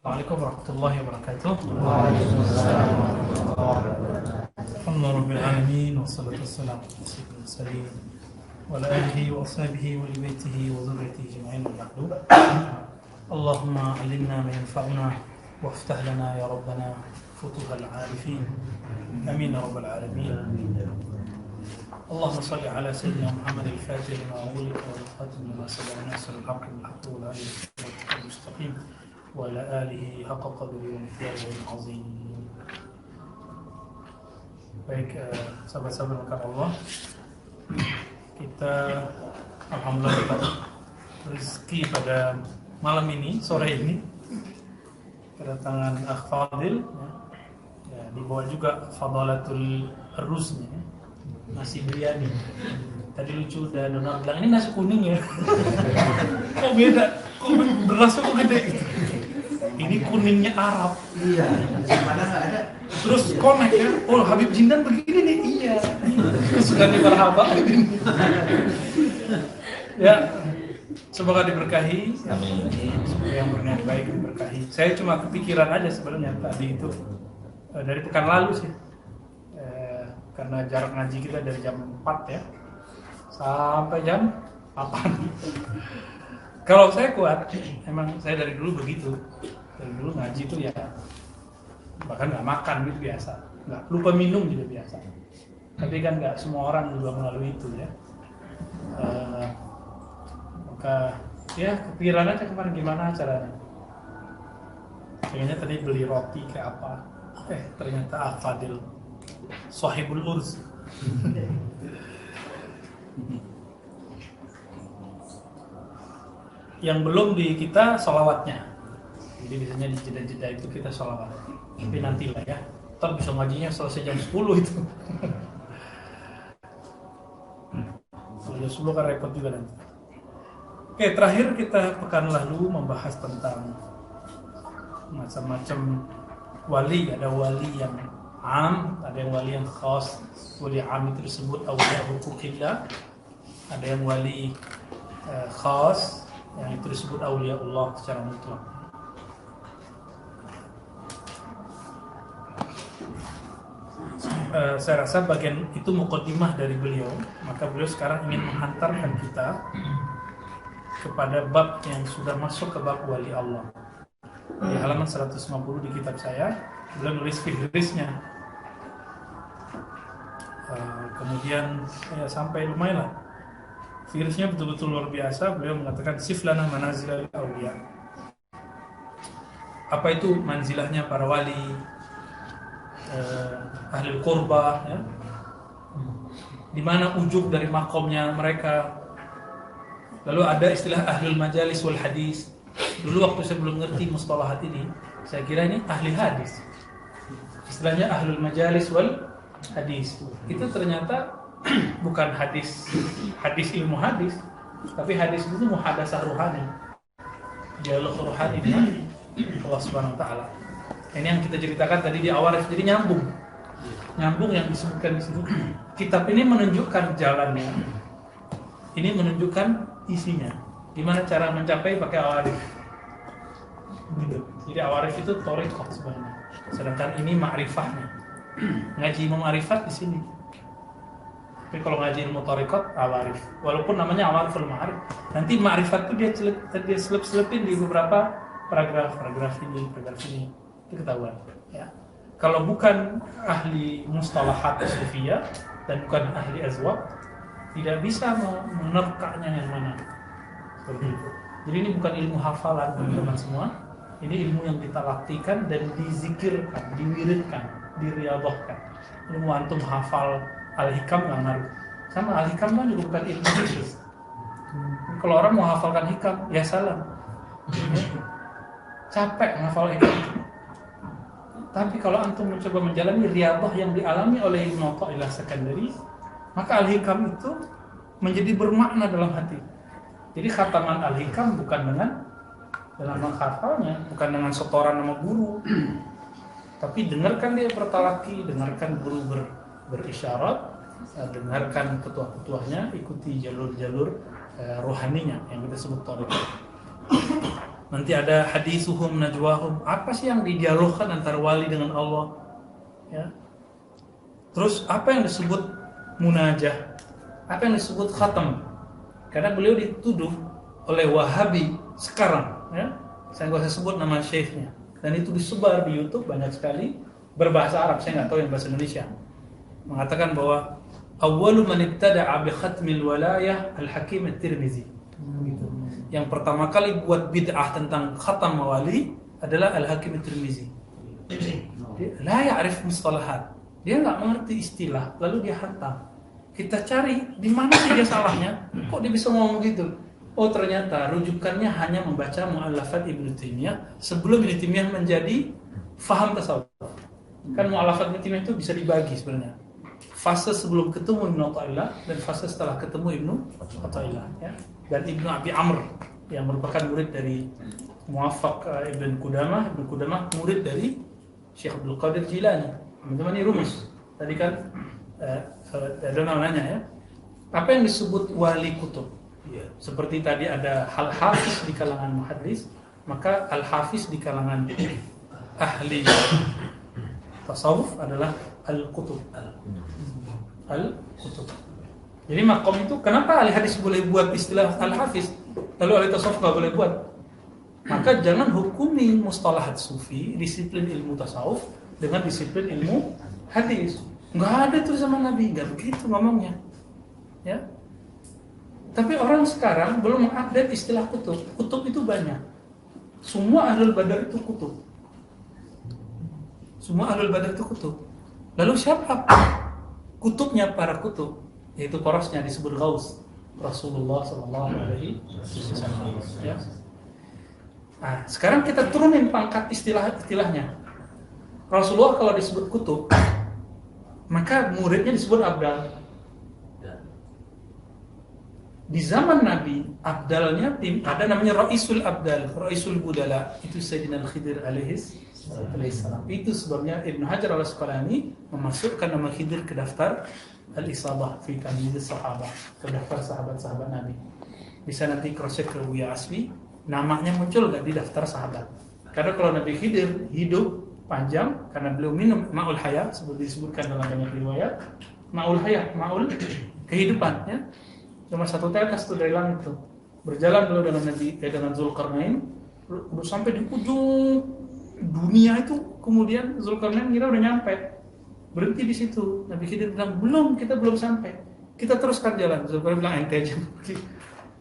Assalamualaikum warahmatullahi wabarakatuh. Waalaikumsalam warahmatullahi wabarakatuh. Alhamdulillahirabbil alamin wassalatu wassalamu ala sayyidil mursalin wa ala alihi wa ashabihi wa li baitihi wa dzurriyyatihi ajma'in wa ba'du. Allahumma 'allimna ma yanfa'una waftah lana ya rabbana futuhal 'arifin. Amin ya rabbal alamin. اللهم صل على سيدنا محمد الفاتح لما أغلق والخاتم لما سبق ناصر الحق بالحق والهادي إلى صراطك المستقيم وعلى آله حق قدره ومقداره العظيم. Baik, sahabat-sahabat maka Allah, kita alhamdulillah dapat rezeki pada malam ini, sore ini, kedatangan Akh Fadil, ya, dibawa juga Fadalatul Rusmi, nasi biryani. Tadi lucu dan Donald bilang ini nasi kuning ya. Kok beda? Kok berasnya kok gede? Ini kuningnya Arab. Iya, mana nggak ada. Terus connect ya. Oh, Habib Jindan begini nih. Iya. Suka diberhaba. Ya. Semoga diberkahi. Amin. Semoga yang berniat baik diberkahi. Saya cuma kepikiran aja sebenarnya tadi itu dari pekan lalu sih. Karena jarak ngaji kita dari jam 4 ya sampai jam 8. Kalau saya kuat, emang saya dari dulu begitu. Dari dulu ngaji itu ya bahkan nggak makan gitu biasa, nggak lupa minum juga biasa. Tapi kan nggak semua orang juga melalui itu ya. Maka ya kepikiran aja kemarin gimana caranya. Kayaknya tadi beli roti kayak apa? Ternyata Al-Fadil Sahibul Urz. Yang belum di kita sholawatnya. Jadi biasanya di jeda-jeda itu kita sholawat. Tapi nantilah ya. Ntar bisa ngajinya selesai jam 10 itu. Kalau jam 10 kan repot juga nanti. Oke, terakhir kita pekan lalu membahas tentang macam-macam wali. Ada wali yang am, ada yang wali yang khas. Wali am itu disebut awliya hukukillah. Ada yang wali khas, yang itu disebut awliya Allah secara mutlak. Saya rasa bagian itu muqaddimah dari beliau. Maka beliau sekarang ingin menghantarkan kita kepada bab yang sudah masuk ke bab wali Allah. Di halaman 150 di kitab saya, beliau nulis fihrisnya. Kemudian ya, sampai lumayan lah. Fihrisnya betul-betul luar biasa. Beliau mengatakan siflana manazilal awliya. Apa itu manzilahnya para wali, ahli qurba ya? Di mana ujung dari makomnya mereka. Lalu ada istilah ahlul majalis wal hadis. Dulu waktu saya belum ngerti mustalahat ini, saya kira ini ahli hadis. Istilahnya ahlul majalis wal hadis. Itu ternyata bukan hadis ilmu hadis, tapi hadis itu muhadasah ruhani, dialog ruhani dengan Allah Subhanahu wa taala. Ini yang kita ceritakan tadi di awal, jadi nyambung yang disebutkan di situ. Kitab ini menunjukkan jalannya, ini menunjukkan isinya, gimana cara mencapai pakai awarif. Jadi awarif itu thariqah sebenarnya, sedangkan ini ma'rifahnya. Ngaji ilmu ma'rifat di sini. Tapi kalau ngaji ilmu thariqat awarif, walaupun namanya awariful ma'arif, nanti ma'rifat itu dia selip-selipin di beberapa paragraf ini itu ketahuan ya. Kalau bukan ahli mustalahat sufiyah dan bukan ahli azwaq, tidak bisa menerkanya yang mana seperti itu. Jadi ini bukan ilmu hafalan teman-teman semua. Ini ilmu yang ditalaktikan dan dizikirkan, diwiridkan, diriyadhahkan. Ilmu antum hafal al-hikam nggak ngaruh. Sama al-hikam kan juga bukan ilmu khusus. Kalau orang mau hafalkan hikam, ya salam. Capek menghafal hikam. Tapi kalau antum mencoba menjalani riyadhah yang dialami oleh Ibnu Athaillah Sekandari, maka al-hikam itu menjadi bermakna dalam hati. Jadi khataman al-hikam bukan dengan menghafalnya, bukan dengan setoran nama guru, tapi dengarkan dia bertalaki, dengarkan guru berisyarat, dengarkan ketua-ketuanya, ikuti jalur-jalur rohaninya yang kita sebut thariqah. Nanti ada hadithuhum najwahum. Apa sih yang didialogkan antara wali dengan Allah? Ya. Terus apa yang disebut munajah? Apa yang disebut khatam? Karena beliau dituduh oleh Wahabi sekarang, ya. Saya nggak usah sebut nama syekhnya. Dan itu disebar di YouTube banyak sekali berbahasa Arab. Saya nggak tahu yang bahasa Indonesia. Mengatakan bahwa awwalu man ibtada'a bi khatmil walayah al-Hakim at-Tirmizi. Gitu. Yang pertama kali buat bid'ah tentang khatam wali adalah Al-Hakim at-Tirmizi. Dia la ya'rif mustalahat. Dia nggak mengerti istilah, lalu dia khatam. Kita cari di mana sih dia salahnya? Kok dia bisa ngomong gitu? Oh, ternyata rujukannya hanya membaca mu'allafat Ibnu Taimiyah sebelum Ibnu Taimiyah menjadi faham tasawuf. Kan mu'allafat Ibnu Taimiyah itu bisa dibagi sebenarnya. Fase sebelum ketemu Ibnu Athaillah dan fase setelah ketemu Ibnu Athaillah, ya. Dan Ibnu Abi Amr yang merupakan murid dari Muwaffaq Ibn Qudamah. Ibn Qudamah murid dari Syekh Abdul Qadir Jilani. Teman-teman ini rumus. Tadi kan ada namanya, ya. Apa yang disebut wali kutub? Seperti tadi ada al-hafiz di kalangan muhaddis, maka al-hafiz di kalangan ahli tasawuf adalah al-kutub. Al-kutub. Jadi makom itu, kenapa ahli hadis boleh buat istilah al-hafiz, lalu ahli tasawuf nggak boleh buat? Maka jangan hukumi mustalahat sufi, disiplin ilmu tasawuf dengan disiplin ilmu hadis. Nggak ada tuh zaman Nabi, nggak begitu ngomongnya, ya. Tapi orang sekarang belum mengupdate istilah kutub. Kutub itu banyak. Semua ahlul badar itu kutub. Semua ahlul badar itu kutub. Lalu siapa kutubnya para kutub? Yaitu porosnya disebut Ghaus, Rasulullah Sallallahu Alaihi Wasallam. Ya. Nah, sekarang kita turunin pangkat istilahnya. Rasulullah kalau disebut kutub, maka muridnya disebut abdal. Di zaman Nabi, abdalnya ada namanya Raisul Abdal, Raisul Budala, itu Sayyidina Al-Khidir alaihissalam. Itu sebabnya Ibnu Hajar al-Asqalani memasukkan nama Khidir ke daftar Al-Isabah fi Tamyiz Sahabah, ke daftar sahabat-sahabat Nabi. Bisa nanti cross-check ke Buya Asmi, namanya muncul nggak di daftar sahabat. Karena kalau Nabi Khidir hidup panjang karena beliau minum ma'ul haya, seperti disebutkan dalam banyak riwayat. Ma'ul haya, ma'ul kehidupan, ya. Cuma satu tetes tuh dari langit tuh. Berjalan dulu dengan dengan Zulkarnain, udah sampai di ujung dunia itu, kemudian Zulkarnain kira udah nyampe. Berhenti di situ. Nabi Khidir bilang, "Belum, kita belum sampai. Kita teruskan jalan." Zulkarnain bilang, "Ente aja."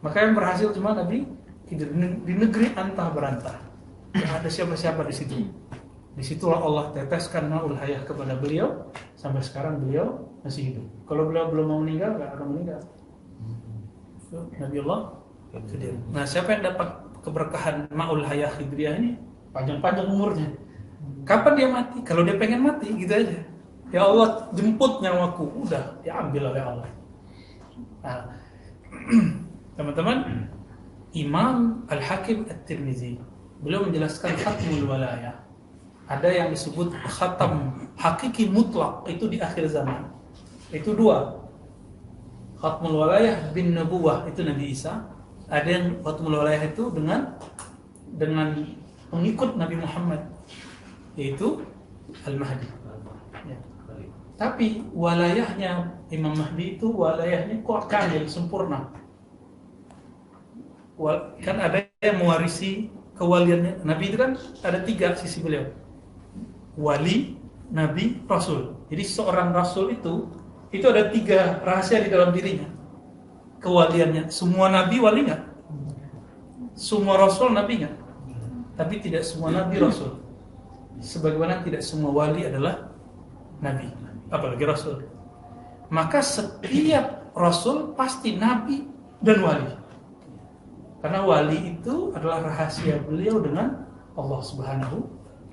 Maka yang berhasil cuma Nabi Khidir di negeri antah berantah. Tidak ada siapa-siapa di situ. Disitulah Allah teteskan ma'ul hayah kepada beliau. Sampai sekarang beliau masih hidup. Kalau beliau belum mau meninggal, nggak akan meninggal. Nabiullah Khidir. Nah, siapa yang dapat keberkahan ma'ul hayah Khidriyah ini? Panjang-panjang umurnya. Kapan dia mati? Kalau dia pengen mati, gitu aja. Ya Allah, jemput nyawaku. Udah, diambil oleh Allah. Nah, teman-teman, Imam Al-Hakim At-Tirmizi, beliau menjelaskan khatmul walayah. Ada yang disebut khatam hakiki mutlak, itu di akhir zaman. Itu dua. Khatmul walayah bin nubuwah, itu Nabi Isa. Ada yang khatmul walayah itu dengan pengikut Nabi Muhammad, yaitu Al-Mahdi. Ya. Tapi walayahnya Imam Mahdi itu walayahnya kok kamil, sempurna. Kan ada yang mewarisi kewaliannya. Nabi itu kan ada 3 sisi beliau. Wali, Nabi, Rasul. Jadi seorang Rasul itu ada 3 rahasia di dalam dirinya. Kewaliannya. Semua Nabi wali nggak? Semua Rasul Nabi nggak? Tapi tidak semua Nabi Rasul. Sebagaimana tidak semua wali adalah Nabi, apalagi Rasul. Maka setiap Rasul pasti Nabi dan wali. Karena wali itu adalah rahasia beliau dengan Allah Subhanahu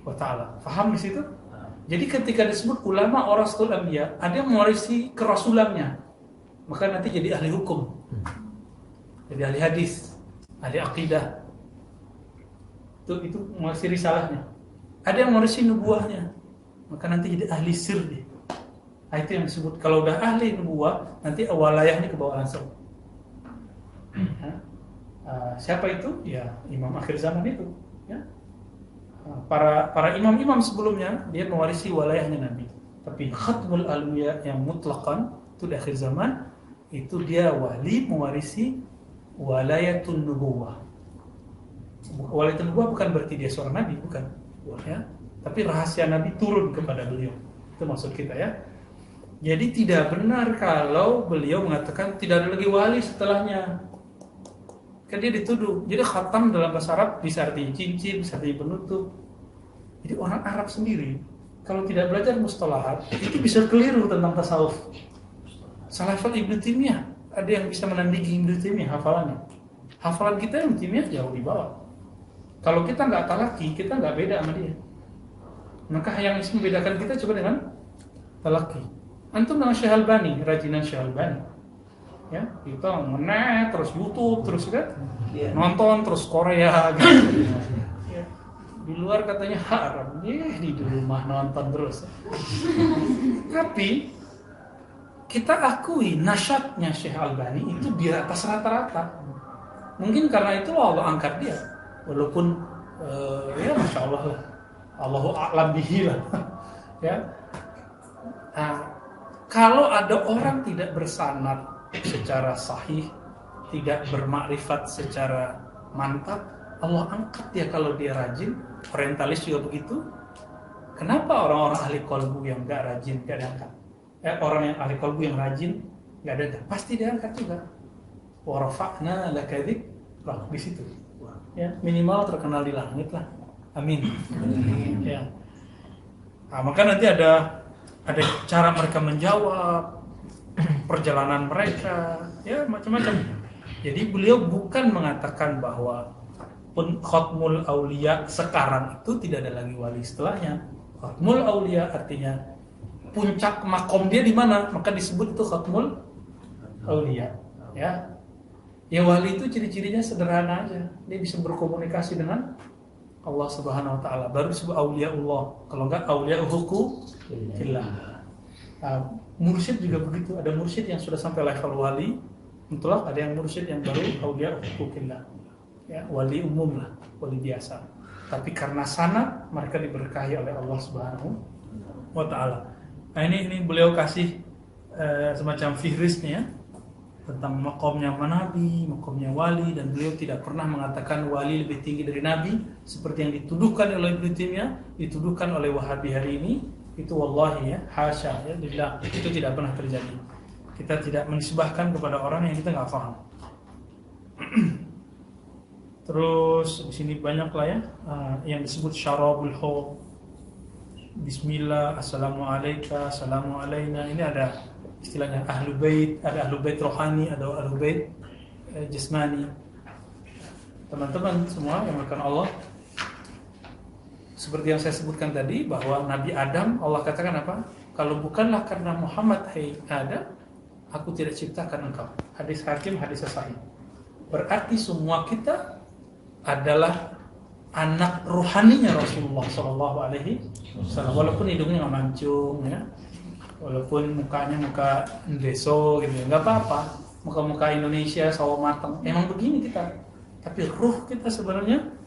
wa Ta'ala. Faham di situ? Jadi ketika disebut ulama warasatul anbiya, ada yang mewarisi kerasulannya, maka nanti jadi ahli hukum, jadi ahli hadis, ahli akidah. Itu mewarisi risalahnya. Ada yang mewarisi nubuahnya, maka nanti jadi ahli sirri. Nah, itu yang disebut, kalau udah ahli nubuah, nanti walayahnya ke bawah langsung. Siapa itu? Ya imam akhir zaman itu. Ya. Para imam-imam sebelumnya dia mewarisi wilayahnya Nabi. Tapi khatmul alwiya yang mutlakan itu di akhir zaman itu dia wali mewarisi walayatun nubuwah. Walayatun nubuwah bukan berarti dia seorang nabi, bukan. Ya. Tapi rahasia Nabi turun kepada beliau. Itu maksud kita ya. Jadi tidak benar kalau beliau mengatakan tidak ada lagi wali setelahnya. Kan dia dituduh. Jadi khatam dalam bahasa Arab bisa artinya cincin, bisa artinya penutup. Jadi orang Arab sendiri kalau tidak belajar mustalahat itu bisa keliru tentang tasawuf. Salafat Ibnu Taimiyah ada yang bisa menandingi Ibnu Taimiyah hafalannya. Hafalan kita Ibnu Taimiyah jauh di bawah. Kalau kita nggak talaki, kita nggak beda sama dia. Maka yang membedakan kita coba dengan talaki. Antum dengan Syekh Albani, rajinan Syekh Albani. Ya, kita ngenet terus YouTube terus kan, nonton terus Korea gitu. Ya. Di luar katanya haram, di rumah nonton terus. Tapi kita akui nasyatnya Syekh Albani itu di atas rata-rata. Mungkin karena itu Allah angkat dia, walaupun ya masya Allah lah, Allahu a'lam bihi lah. Ya. Nah, kalau ada orang tidak bersanad secara sahih, tidak bermakrifat secara mantap, Allah angkat dia kalau dia rajin. Orientalis juga begitu. Kenapa orang-orang ahli qalbu yang gak rajin gak diangkat? Orang yang ahli qalbu yang rajin gak diangkat, pasti diangkat juga. Wa rafa'na laka dzikrah, di situ. Ya, minimal terkenal di langit lah. Amin. Ya. Nah, maka nanti ada cara mereka menjawab, perjalanan mereka, ya macam-macam. Jadi beliau bukan mengatakan bahwa khatmul aulia sekarang itu tidak ada lagi wali setelahnya. Khatmul aulia artinya puncak makom dia di mana, maka disebut itu khatmul aulia. Ya, ya wali itu ciri-cirinya sederhana aja, dia bisa berkomunikasi dengan Allah Subhanahu Wa Taala. Baru disebut auliaullah. Kalau enggak auliauhu fillah. Mursyid juga begitu, ada mursyid yang sudah sampai level wali mutlak, ada yang mursyid yang baru auliya hukukillah, ya wali umum lah, wali biasa. Tapi karena sana mereka diberkahi oleh Allah Subhanahu wa Ta'ala. Nah ini beliau kasih semacam fihrisnya tentang makomnya nabi, makomnya wali, dan beliau tidak pernah mengatakan wali lebih tinggi dari nabi seperti yang dituduhkan oleh Ibnu Taimiyah, dituduhkan oleh Wahabi hari ini. Itu wallahi ya, hasya ya, billah, itu tidak pernah terjadi. Kita tidak menisbahkan kepada orang yang kita nggak paham. Terus di sini banyak lah ya, yang disebut syarabul hub, Bismillah, Assalamualaikum, Assalamu alaina. Ini ada istilahnya ahlu bait, ada ahlu bait rohani, ada ahlu bait jasmani. Teman-teman semua yang akan Allah. Seperti yang saya sebutkan tadi, bahwa Nabi Adam, Allah katakan apa? Kalau bukanlah karena Muhammad, hai Adam, aku tidak ciptakan engkau. Hadis Hakim, hadis sahih. Berarti semua kita adalah anak ruhaninya Rasulullah Shallallahu Alaihi Wasallam. Walaupun hidungnya nggak mancung, ya, walaupun mukanya muka Indeso, gitu, nggak apa-apa. Muka-muka Indonesia sawo matang. Emang begini kita. Tapi ruh kita sebenarnya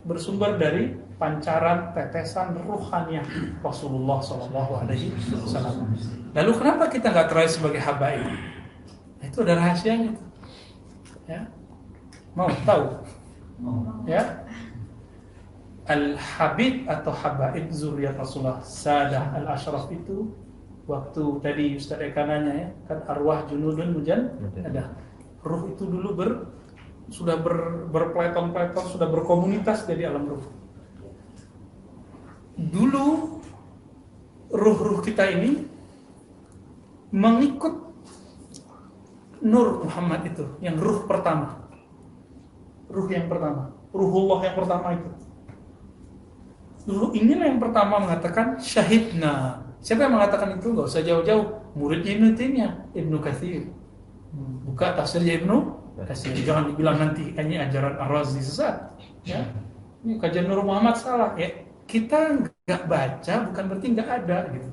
bersumber dari pancaran tetesan ruhaniyah Rasulullah Shallallahu Alaihi Wasallam. Lalu kenapa kita nggak terakhir sebagai habaib? Nah, itu ada rahasianya. Ya, mau tahu? Ya, al-habib atau habaib zuriyat Rasulullah Sadah al-Ashraf itu waktu tadi Ustaz Eka nanya ya, kan arwah junudun mujan ada. Ruh itu dulu sudah berpeleton-peleton, sudah berkomunitas dari alam ruh. Dulu ruh-ruh kita ini mengikut Nur Muhammad itu, yang ruh pertama. Ruh yang pertama, ruhullah yang pertama itu. Dulu inilah yang pertama mengatakan syahidna. Siapa yang mengatakan itu? Gak usah jauh-jauh. Muridnya Ibnu Taimiyah, Ibnu Katsir. Buka tafsirnya Ibnu Katsir. Jangan dibilang nanti ini ajaran Ar-Razi sesat. Ya, ini kajian Nur Muhammad salah. Ya, kita nggak baca bukan berarti nggak ada gitu.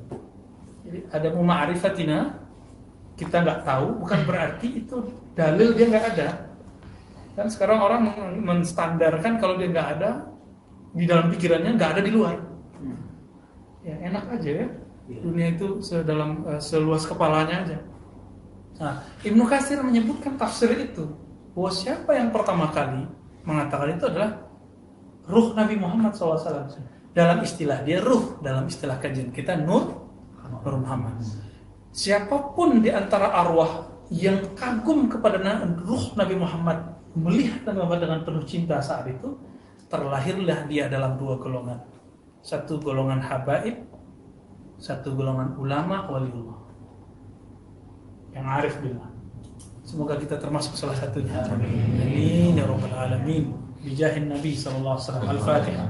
Jadi ada ma'rifatina, kita nggak tahu bukan berarti itu dalil dia nggak ada. Kan sekarang orang menstandarkan kalau dia nggak ada di dalam pikirannya, nggak ada di luar. Ya enak aja ya. Dunia itu seluas kepalanya aja. Nah, Ibnu Katsir menyebutkan tafsir itu bahwa siapa yang pertama kali mengatakan itu adalah ruh Nabi Muhammad SAW. Dalam istilah dia ruh, dalam istilah kajian kita Nur Muhammad. Siapapun di antara arwah yang kagum kepada ruh Nabi Muhammad, melihat Nabi Muhammad dengan penuh cinta saat itu, terlahirlah dia dalam dua golongan. Satu golongan habaib, satu golongan ulama waliullah yang arif billah. Semoga kita termasuk salah satunya. Amin ya rabbal alamin. Bijahin Nabi sallallahu alaihi wasallam. Al-Fatihah.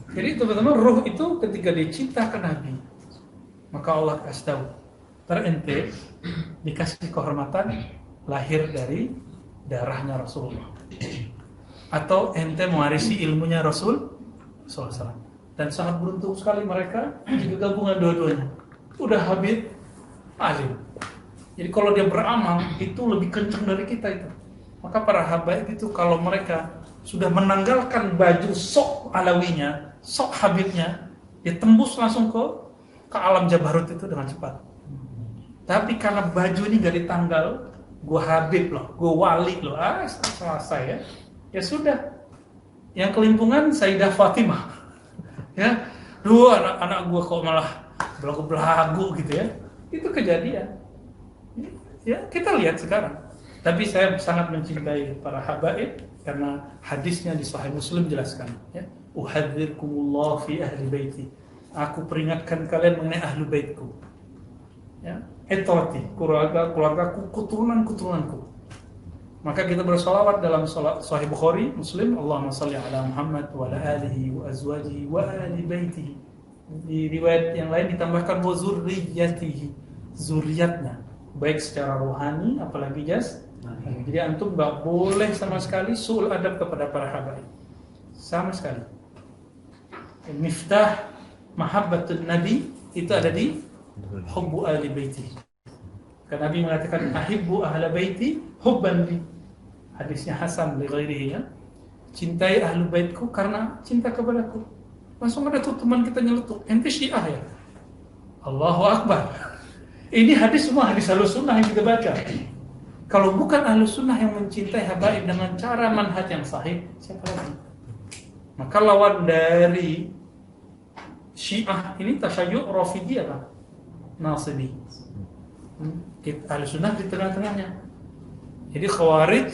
Jadi teman-teman, ruh itu ketika diciptakan Nabi, maka Allah kasih tahu, ente dikasih kehormatan lahir dari darahnya Rasulullah, atau ente mewarisi ilmunya Rasul SAW. Dan sangat beruntung sekali mereka jika gabungan dua-duanya. Udah Habib, alim. Jadi kalau dia beramal itu lebih kencang dari kita itu. Maka para habaib itu kalau mereka sudah menanggalkan baju sok alawinya, sok habibnya, dia tembus langsung ke alam Jabarut itu dengan cepat. Tapi karena baju ini gak ditanggal, gue habib loh, gue wali loh, selesai ya. Ya sudah, yang kelimpungan Sayyidah Fatimah. Ya, dua anak-anak gue kok malah belagu-belagu gitu ya. Itu kejadian. Ya, kita lihat sekarang. Tapi saya sangat mencintai para habaib karena hadisnya di Sahih Muslim jelaskan. Ya, uhadzirkumullah fi ahli baiti. Aku peringatkan kalian mengenai ahli baitku. Ya, etorati, keluargaku, keturunan-keturunanku. Maka kita bersolawat dalam Sahih Bukhari, Muslim, Allahumma salli ala Muhammad wa ala alihi wa azwajihi wa ali baitihi. Di riwayat yang lain ditambahkan wa zurriyatihi, zuriatnya, baik secara rohani apalagi jasmani. Jadi antum enggak boleh sama sekali su'ul adab kepada para habaib. Sama sekali. Miftah mahabbatun nabi itu ada di hubbu ahli baiti. Karena Nabi mengatakan ahibbu ahla baiti hubban li. Hadisnya Hasan li ghairihi ya. Cintai ahlu baitku karena cinta kepadaku. Langsung ada tuh teman kita nyeletuk, ente Syiah ya? Allahu Akbar. Ini hadis semua hadis Ahlus Sunnah yang kita baca. Kalau bukan Ahlus Sunnah yang mencintai habaib dengan cara manhaj yang sahih, siapa lagi? Maka lawan dari Syiah ini tasyayyu' Rafidhi apa? Nasibi. Ahlus Sunnah di tengah-tengahnya. Jadi Khawarij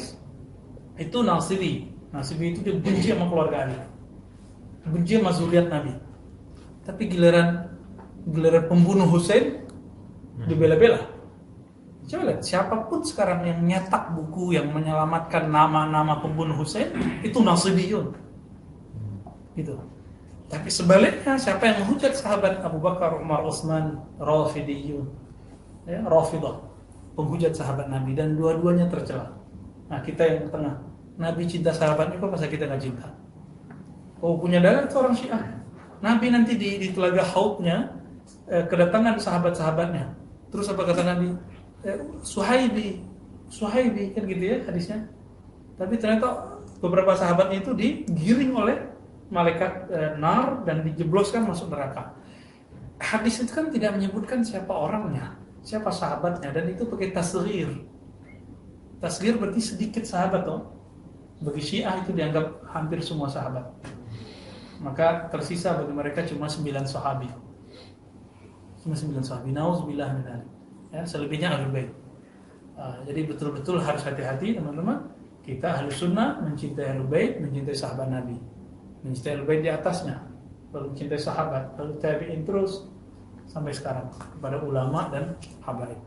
itu Nasibi. Nasibi itu dia benci sama keluarga Ali, benci sama zuriat Nabi. Tapi giliran pembunuh Husain dibela-bela. Coba lihat, siapapun sekarang yang nyetak buku yang menyelamatkan nama-nama pembunuh Husain itu Nasibiyun. Gitu. Tapi sebaliknya, siapa yang menghujat sahabat Abu Bakar, Umar, Utsman, Rafidiyun. Ya, Rafidah, penghujat sahabat Nabi, dan dua-duanya tercela. Nah, kita yang tengah, Nabi cinta sahabatnya, kok masa kita nggak cinta? Oh, punya dalil itu orang Syiah. Nabi nanti di telaga Haudnya kedatangan sahabat-sahabatnya. Terus apa kata Nabi? Suhaibi kan gitu ya hadisnya. Tapi ternyata beberapa sahabatnya itu digiring oleh malaikat nar dan dijebloskan masuk neraka. Hadis itu kan tidak menyebutkan siapa orangnya, siapa sahabatnya, dan itu pakai tasghir. Tasghir berarti sedikit sahabat toh. Bagi Syiah itu dianggap hampir semua sahabat. Maka tersisa bagi mereka cuma 9 sahabi. Cuma 9 sahabi. Nauzubillah min dzalik. Ya, selebihnya ahlul bait. Jadi betul-betul harus hati-hati teman-teman. Kita ahlus sunnah mencintai ahlul bait, mencintai sahabat Nabi, mencintai ahlul bait di atasnya, lalu mencintai sahabat, lalu tabi'in terus sampai sekarang kepada ulama dan habaib.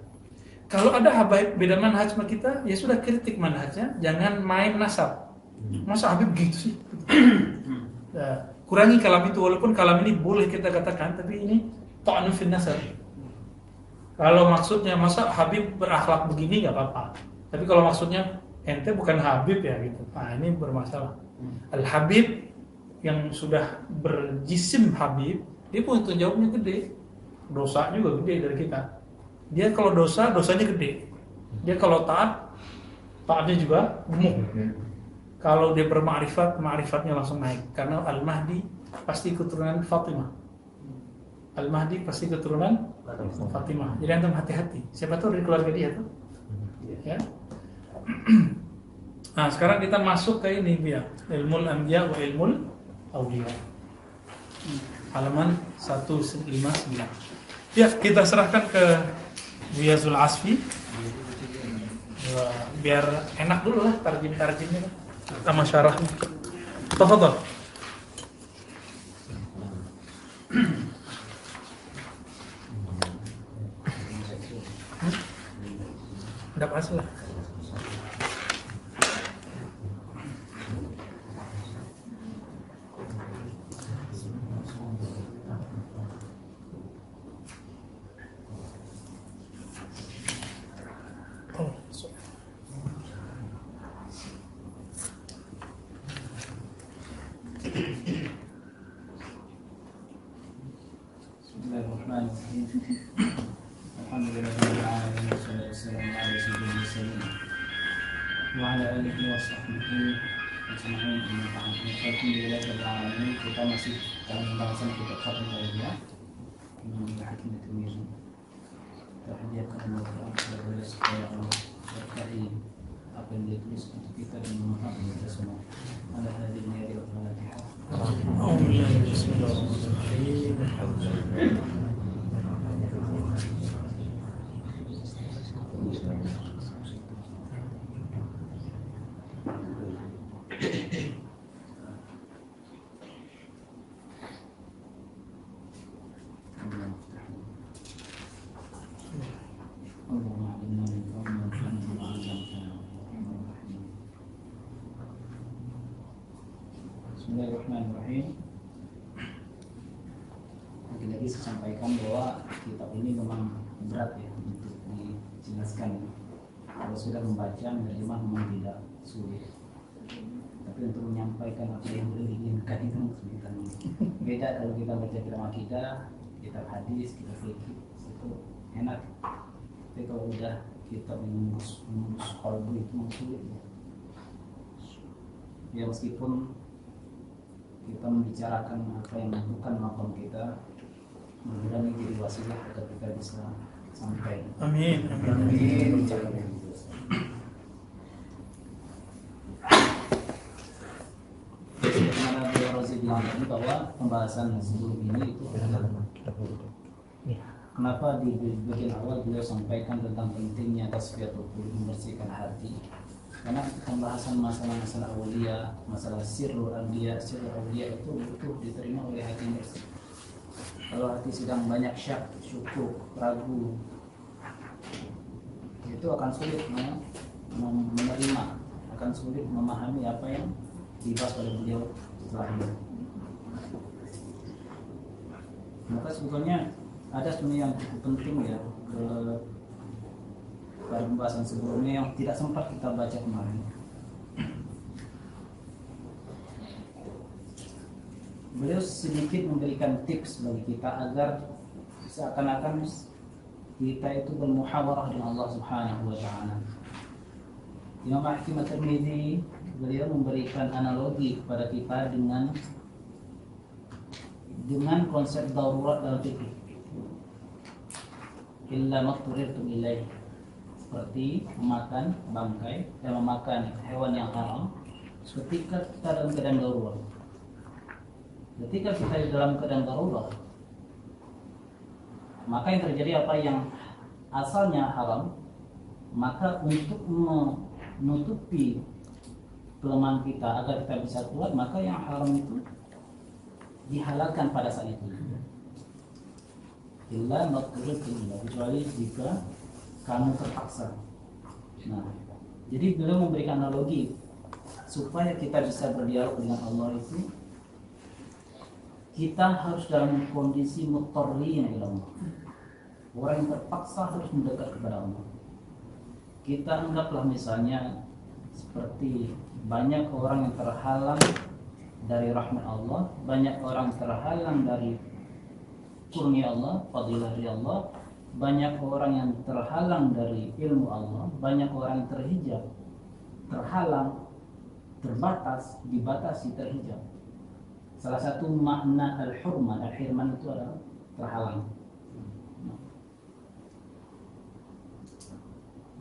Kalau ada habaib beda manhaj sama kita, ya sudah kritik manhajnya, jangan main nasab. Masa Habib gitu sih? Kurangi kalam itu, walaupun kalam ini boleh kita katakan, tapi ini ta'nu fin nasab. Kalau maksudnya masa Habib berakhlak begini nggak apa-apa. Tapi kalau maksudnya ente bukan Habib ya gitu. Nah ini bermasalah. Al Habib yang sudah berjisim Habib, dia pun tanggung jawabnya gede. Dosa juga gede dari kita. Dia kalau dosa, dosanya gede. Dia kalau taat, taatnya juga gemuk. Kalau dia bermakrifat, makrifatnya langsung naik. Karena Al-Mahdi pasti keturunan Fatimah. Al-Mahdi pasti keturunan Fatimah. Jadi antum hati-hati. Siapa tahu dari keluarga dia tuh. Ya. Nah, sekarang kita masuk ke ini dia, Ilmul Anbiya wa Ilmul Awliya. Halaman 159. Ya, kita serahkan ke Buya Zul Asfi. Biar enak dulu lah tarjim-tarjimnya sama syarahnya. Tafadhal. Enggak pas lah. Bismillahirrahmanirrahim. Alhamdulillahirabbil alamin wassalatu wassalamu ala sayyidil mursalin wa ala alihi wa sahbihi ajma'in. Alhamdulillahirabbil alamin. Kita masih dalam pembahasan kitab Fathul Awliya Imam Hakim At-Tirmidzi. Terhadiahkan Al-Quran kepada supaya Allah berkahi apa yang dia tulis untuk kita dan memahami kita semua. Ala hadhihi niyati wa al-Fatihah. Bismillahirrahmanirrahim. Lagi-lagi saya sampaikan bahwa kitab ini memang berat ya untuk dijelaskan. Kalau sudah membaca menerjemah memang tidak sulit. Tapi untuk menyampaikan apa yang beliau inginkan itu kesulitan. Beda kalau kita baca kitab akidah, kitab hadis, kitab fikih itu enak. Tapi kalau udah kitab yang menembus qalbu itu memang sulit ya. Ya meskipun kita membicarakan apa yang bukan makom kita, mudah-mudahan ini jadi wasilah agar kita bisa sampai. Amin. Amin. Karena beliau Razi bilang tadi bahwa pembahasan sebelum ini itu kenapa di bagian awal beliau sampaikan tentang pentingnya tasfiyatul qulub, membersihkan hati. Karena pembahasan masalah-masalah awliya, masalah sirrul anbiya, sirrul awliya itu butuh diterima oleh hati yang bersih. Kalau hati sedang banyak syak, syukuk, ragu, itu akan sulit menerima, akan sulit memahami apa yang dibahas oleh beliau setelah ini. Maka sebetulnya ada sebenarnya yang cukup penting ya pada pembahasan sebelumnya yang tidak sempat kita baca kemarin. Beliau sedikit memberikan tips bagi kita agar seakan-akan kita itu bermuhawarah dengan Allah Subhanahu wa taala. Imam Hakim At-Tirmidzi beliau memberikan analogi kepada kita dengan konsep darurat dalam fikih. Illa maqturirtum ilaih, seperti memakan bangkai dan memakan hewan yang haram ketika kita dalam keadaan darurat. Ketika kita dalam keadaan darurat, maka yang terjadi apa yang asalnya haram, maka untuk menutupi kelemahan kita agar kita bisa kuat, maka yang haram itu dihalalkan pada saat itu. Illa maqturirtum, kecuali jika kamu terpaksa. Nah, jadi beliau memberikan analogi supaya kita bisa berdialog dengan Allah itu, kita harus dalam kondisi mutarrin ila Allah. Orang yang terpaksa harus mendekat kepada Allah. Kita anggaplah misalnya seperti banyak orang yang terhalang dari rahmat Allah, banyak orang terhalang dari kurnia Allah, fadilah dari Allah, banyak orang yang terhalang dari ilmu Allah, banyak orang yang terhijab, terhalang, terbatas, dibatasi, terhijab. Salah satu makna al-hurman itu adalah terhalang.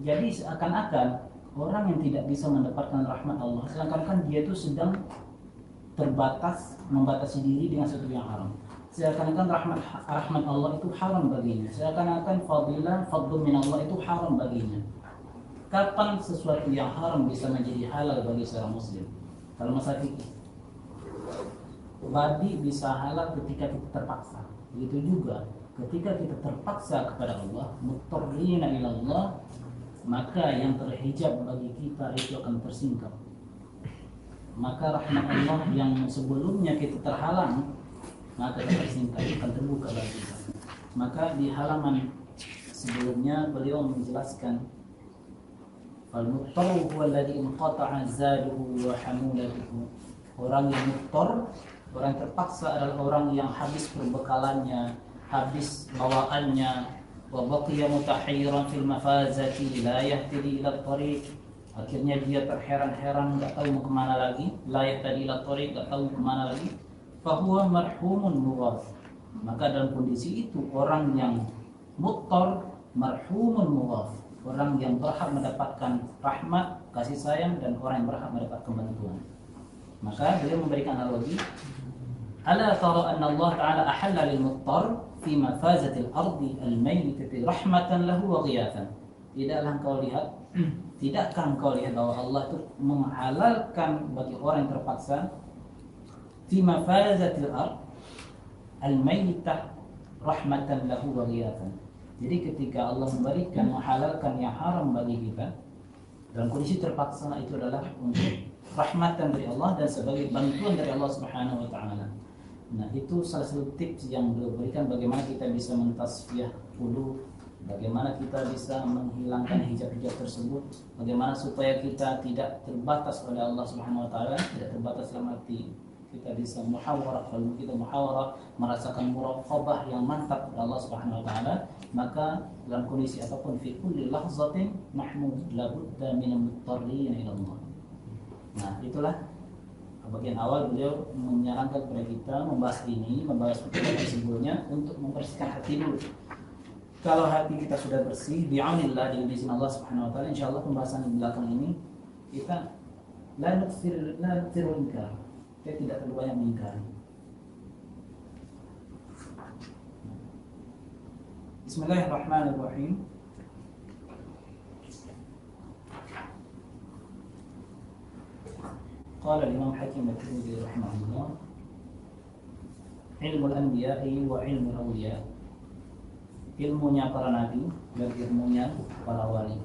Jadi seakan-akan orang yang tidak bisa mendapatkan rahmat Allah, seakan-akan dia itu sedang terbatas, membatasi diri dengan sesuatu yang haram. Seakan-akan rahmat Allah itu haram baginya. Seakan-akan fadlu min Allah itu haram baginya. Kapan sesuatu yang haram bisa menjadi halal bagi seorang muslim? Kalau masalah fikih, babi bisa halal ketika kita terpaksa. Begitu juga ketika kita terpaksa kepada Allah, muttarrina ila Allah, maka yang terhijab bagi kita itu akan tersingkap. Maka rahmat Allah yang sebelumnya kita terhalang, maka tersingkap, akan terbuka bagi kita. Maka di halaman sebelumnya beliau menjelaskan, al-muttar huwa alladhi inqata'a zaduhu wa hamulatuhu. Orang yang muttar, orang terpaksa adalah orang yang habis perbekalannya, habis bawaannya, wa baqiya mutahayyiran fil mafazati la yahtadi ila tariq. Akhirnya dia terheran-heran, enggak tahu mau kemana lagi, la yahtadi ila tariq, enggak tahu kemana lagi. Fa huwa marhumun mughaf. Maka dalam kondisi itu orang yang muttar marhumun mughaf, orang yang berhak mendapatkan rahmat, kasih sayang, dan orang yang berhak mendapatkan bantuan. Maka beliau memberikan analogi, ala tara anna Allah Ta'ala ahalla lil muttar fi mafazatil ardi al-mayyitati rahmatan lahu wa ghiyathan. Tidakkah engkau lihat bahwa Allah itu menghalalkan bagi orang yang terpaksa fi mafazatil ard al-mayyitah rahmatan lahu wa ghiyathan. Jadi ketika Allah memberikan, menghalalkan yang haram bagi kita dalam kondisi terpaksa, itu adalah untuk rahmatan dari Allah dan sebagai bantuan dari Allah Subhanahu wa taala. Nah, itu salah satu tips yang beliau berikan bagaimana kita bisa mentasfiyah qulub, bagaimana kita bisa menghilangkan hijab-hijab tersebut, bagaimana supaya kita tidak terbatas oleh Allah Subhanahu wa taala, tidak terbatas dalam arti kita bisa muhawarah, kalau kita muhawarah merasakan muraqabah yang mantap kepada Allah Subhanahu wa taala, maka dalam kondisi apapun fi kulli lahzatin nahnu labudda min mutarrin ila Allah. Nah, itulah bagian awal beliau menyarankan kepada kita membahas ini, membahas perkara sebelumnya untuk membersihkan hati dulu. Kalau hati kita sudah bersih, bi'aunillah, dengan izin Allah Subhanahu wa taala, insyaallah pembahasan di belakang ini kita la nukthir inkar. Kita tidak terlalu banyak mengingkari. Bismillahirrahmanirrahim. Qala Imam Hakim At-Tirmidzi rahimahullah, ilmu al-anbiya'i wa ilmu al-awliya, ilmunya para nabi dan ilmunya para wali.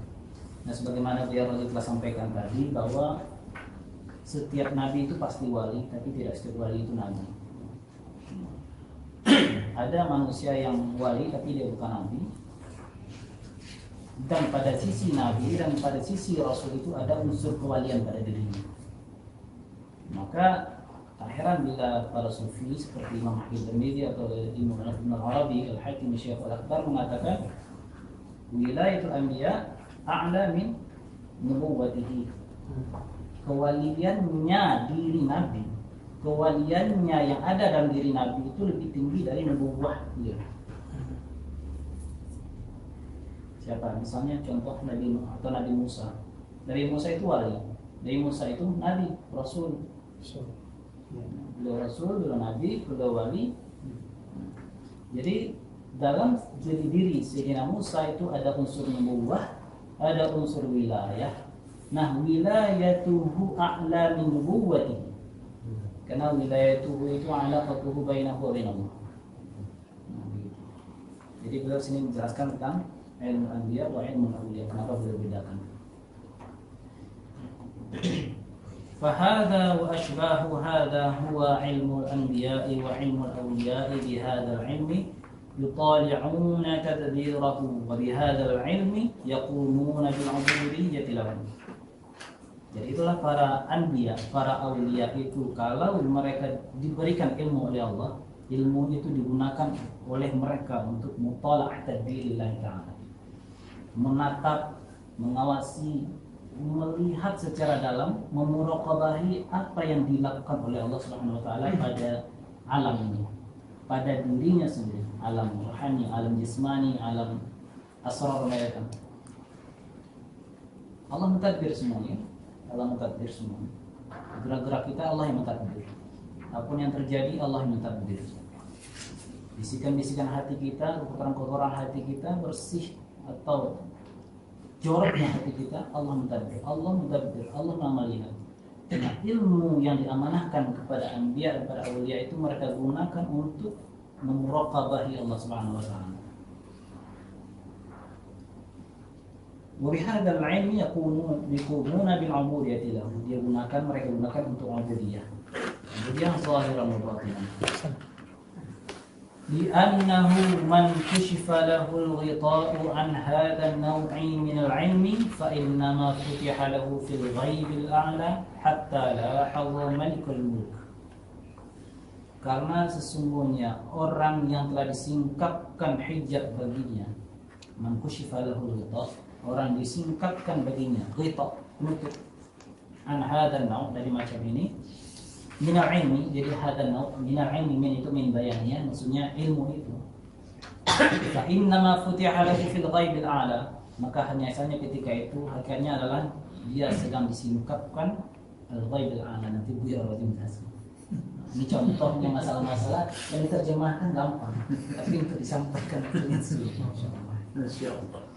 Nah, sebagaimana beliau telah sampaikan tadi bahwa setiap nabi itu pasti wali, tapi tidak setiap wali itu nabi. Ada manusia yang wali tapi dia bukan nabi. Dan pada sisi nabi dan pada sisi rasul itu ada unsur kewalian pada dirinya. Maka tak heran bila para sufi seperti Imam Hakim At-Tirmidzi atau Imam Ibn Arabi Al-Hakim Syekh Al-Akbar mengatakan wilayatul anbiya a'la min nubuwwatihi. Kewaliannya diri nabi, kewaliannya yang ada dalam diri nabi itu lebih tinggi dari nubuwah dia. Siapa? Misalnya contoh Nabi Nuh atau Nabi Musa. Nabi Musa itu wali, Nabi Musa itu nabi, rasul. Beliau rasul, beliau nabi, beliau wali. Jadi dalam diri Sayyidina Musa itu ada unsur nubuwah, ada unsur wilayah. Nah, wilayatuhu a'la min nubuwwatihi. Karena wilayatuhu itu alaqatuhu bainahu wa bainallah. Jadi beliau sini menjelaskan tentang ilmu anbiya wa ilmu awliya. Kenapa beliau bedakan? فهذا وأشباه هذا هو علم الأنبياء وعلم الأولياء. بهذا العلم يطالعون تدبيره وبهذا العلم يقومون بالعبودية له. Jadi itulah para anbiya, para aulia itu kalau mereka diberikan ilmu oleh Allah, ilmu itu digunakan oleh mereka untuk mutala'ah tadbirillah ta'ala. Menatap, mengawasi, melihat secara dalam, memuraqabahi apa yang dilakukan oleh Allah Subhanahu wa taala pada alam ini, pada dirinya sendiri, alam rohani, alam jismani, alam asrar mereka. Allah mentadbir semuanya. Allah mentadbir semuanya. Gerak-gerak kita Allah yang mentadbir. Apapun yang terjadi Allah yang mentadbir. Bisikan-bisikan hati kita, kotoran-kotoran hati kita bersih atau joroknya hati kita Allah mentadbir. Allah mentadbir. Allah Maha melihat. Nah, ilmu yang diamanahkan kepada anbiya dan para aulia itu mereka gunakan untuk memuraqabahi Allah Subhanahu wa taala. وبهذا العلم يقومون بالعبودية له. Mereka gunakan untuk ubudiyah. Ubudiyah zahiran wa batinan. لأنه من كشف له الغطاء عن هذا النوع من العلم فإنما فتح له في الغيب الأعلى حتى لاحظ ملك الملك. Karena sesungguhnya orang yang telah disingkapkan hijab baginya, man kushifa lahu al-ghita, orang disingkapkan baginya ghita, penutup, an hadzal nau' dari macam ini, minal ilmi, jadi hadzal nau' minal ilmi, min itu min bayannya, maksudnya ilmu itu. Fa innama futiha lahu fil ghaibil a'la, maka hanya saja ketika itu hakikatnya adalah dia sedang disingkapkan al-ghaibil a'la. Nanti Buya Radin menjelaskan. Ini contohnya masalah-masalah yang diterjemahkan gampang, tapi untuk disampaikan dengan sulit.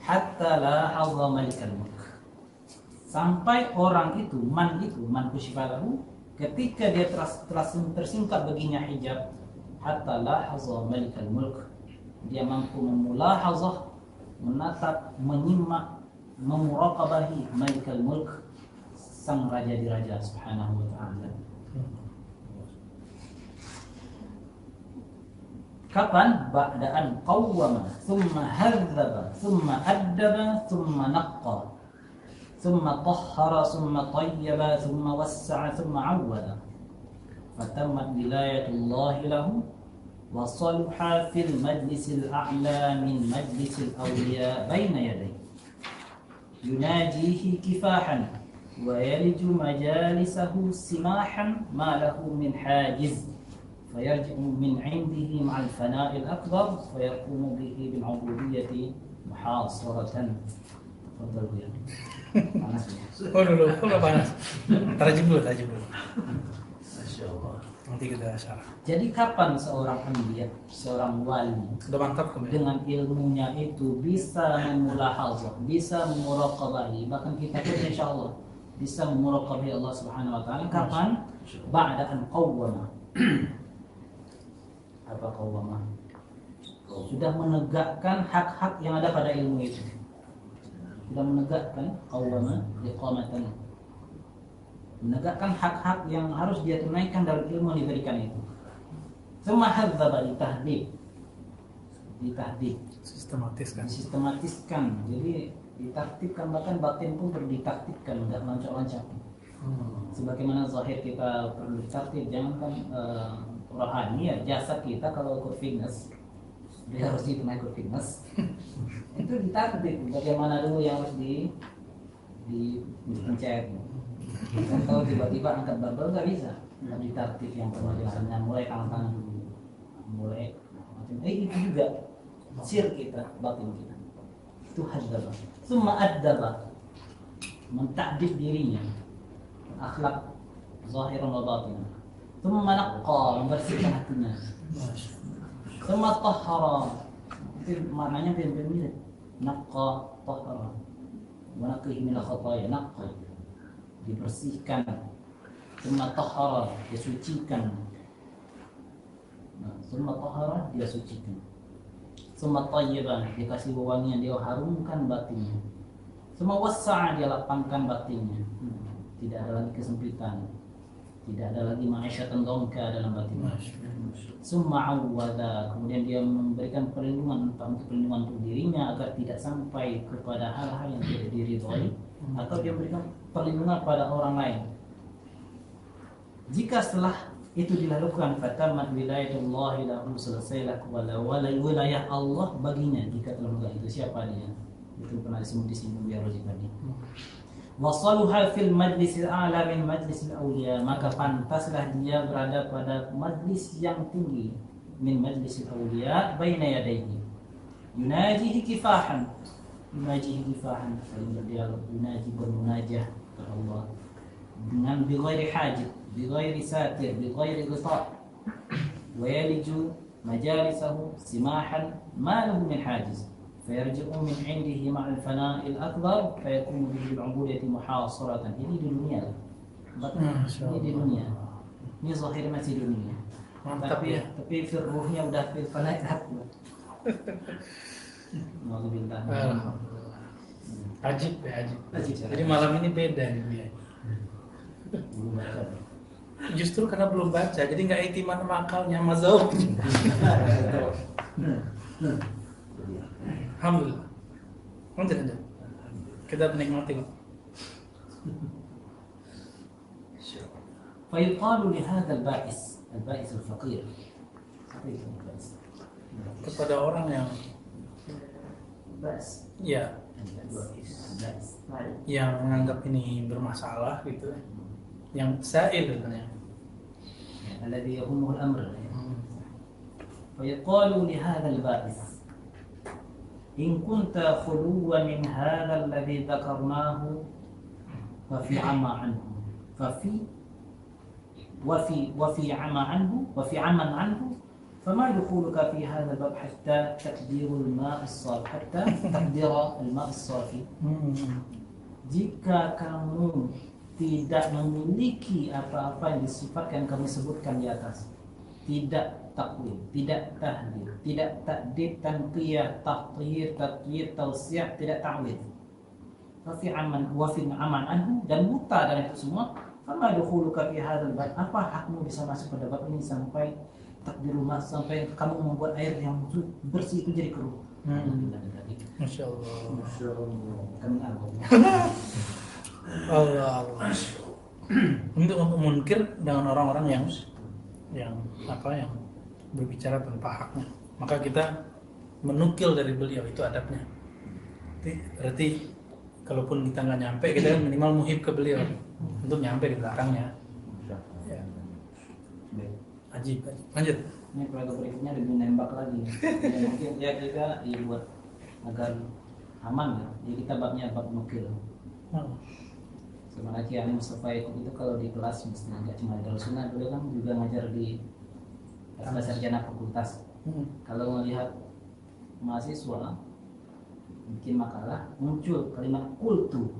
Hatta la hadza malikal mulk. Sampai orang itu, man kusyifalahu, ketika dia tersingkap baginya hijab, hatta la hadza malikal mulk, dia mampu memulahazah, menatap, menyimak, memuraqabahi malikal mulk, sang raja di raja subhanahu wa ta'ala. Kapan? Ba'da'an qawwama, thumma hadzaba, thumma addaba, thumma naqqa, thumma tahhara, thumma tayyaba, thumma wassa'a, thumma awwada. Fatammat wilayatullahi lahu wa saluha fil majlisil a'la min majlisil awliya baina yadayhi. Yunajihi kifahan wa yaliju majalisahu simahan ma lahu min hajiz. فيرجع من عنده مع الفناء الأكبر ويقوم به بالعبودية محاصرة. تفضل يا panas ya. Oh dulu panas. Tarjim dulu. Masya Allah. Nanti kita syarah. Jadi kapan seorang anbiya, seorang wali Sudah mantap kemudian. dengan ilmunya itu bisa memulahazah, bisa memuraqabahi, bahkan kita pun insyaallah bisa memuraqabahi Allah Subhanahu wa taala. Kapan? Ba'da'an qawwama. Apa qawwama? Sudah menegakkan hak-hak yang ada pada ilmu itu. Sudah menegakkan qawwama iqamatan. Menegakkan hak-hak yang harus dia tunaikan dalam ilmu yang diberikan itu. Tsumma hadzaba ditahdid. Sistematiskan. Jadi ditaktikkan, bahkan batin pun perlu ditaktikkan, enggak lancak-lancak. Sebagaimana zahir kita perlu ditaktik, jangankan rohani ya, jasad kita kalau ikut fitness, dia harus pernah ikut fitness. Itu ditaktik bagaimana dulu yang harus dipencet. Dan kalau tiba-tiba angkat barbel nggak bisa, harus ditaktik yang perjalanan mulai tangan dulu, mulai macam itu juga sir kita, batin kita. Itu hadzaba. Summa addaba, mentakdib dirinya, akhlak zahiran wa batinan. Tsumma naqqa, membersihkan hatinya. Tsumma tahhara, itu maknanya mirip. Naqqa, tahhara. Wa naqihi min al-khataaya, naqqa, dibersihkan. Tsumma tahhara, dia sucikan. Tsumma tahhara, dia sucikan. Tsumma tayyiban, dia kasih wewangian, dia harumkan batinnya. Tsumma wassa'a, dia lapangkan batinnya. Tidak ada lagi kesempitan. tidak ada lagi ma'isyatan dongka dalam batinnya. Summa awwada, kemudian dia memberikan perlindungan, entah untuk perlindungan untuk dirinya agar tidak sampai kepada hal-hal yang tidak diridhoi, atau dia memberikan perlindungan pada orang lain. Jika setelah itu dilakukan, fatamat wilayatullah lahu, selesailah wilayah Allah baginya jika telah melakukan itu. Siapa dia? Itu pernah disinggung biar logik tadi. Wasaluha fil majlisil a'la min majlisil awliya, maka pantaslah dia berada pada majlis yang tinggi min majlisil awliya baina yadayhi yunajihi kifahan, saling berdialog, yunaji bermunajah kepada Allah dengan bighairi hajib, bighairi satir, bighairi ghita, wa yaliju majalisahu simahan ma lahu min hajiz, فيرجع من عنده مع الفناء الأكبر فيكون به العبودية محاصرة. Ini di dunia, ini di dunia, ini zahir masih dunia. Mantap tapi ya. tapi firruhnya udah fil fana'i akbar. Alhamdulillah. Ajib ya, ajib. Ajib. Jadi malam ini beda nih dia. Justru karena belum baca, jadi nggak itiman sama akalnya, sama zauknya. Alhamdulillah. Lanjut. Kita menikmati. فيقال لهذا البائس الفقير، Kepada orang yang بائس ya yang menganggap ini bermasalah gitu, yang sa'il sebenarnya. الذي يهمه الأمر. فيقال لهذا البائس إن كنت خلوا من هذا الذي ذكرناه وفي عمى عنه وفي عمى عنه فما دخولك في هذا الباب حتى تقدير الماء الصافي. Jika kamu tidak memiliki apa-apa yang disifatkan kami sebutkan di atas, tidak takwil, tidak tahdid, tidak takdid, tanqiyah, tathir, tawsiyah, tidak ta'wil. Wa fi aman anhu, dan buta dari itu semua. Fama dukhuluka fi hadzal bab, apa hakmu bisa masuk pada bab ini sampai takdirul mas, sampai kamu membuat air yang bersih itu jadi keruh. Masya Allah. Allah. Untuk memunkir dengan orang-orang yang berbicara tanpa haknya, maka kita menukil dari beliau, itu adabnya. Berarti kalaupun kita nggak nyampe, kita minimal muhib ke beliau untuk nyampe di belakangnya. Ya. Ajib. Lanjut. Ini paragraf berikutnya lebih nembak lagi. Ya, mungkin ya kita buat agar aman ya. Jadi kita babnya bab nukil. Sebenarnya Kiai Mustafa itu kalau di kelas misalnya nggak cuma di Darussunnah, beliau kan juga ngajar di sarjana fakultas. Kalau melihat mahasiswa bikin makalah, muncul kalimat kultu,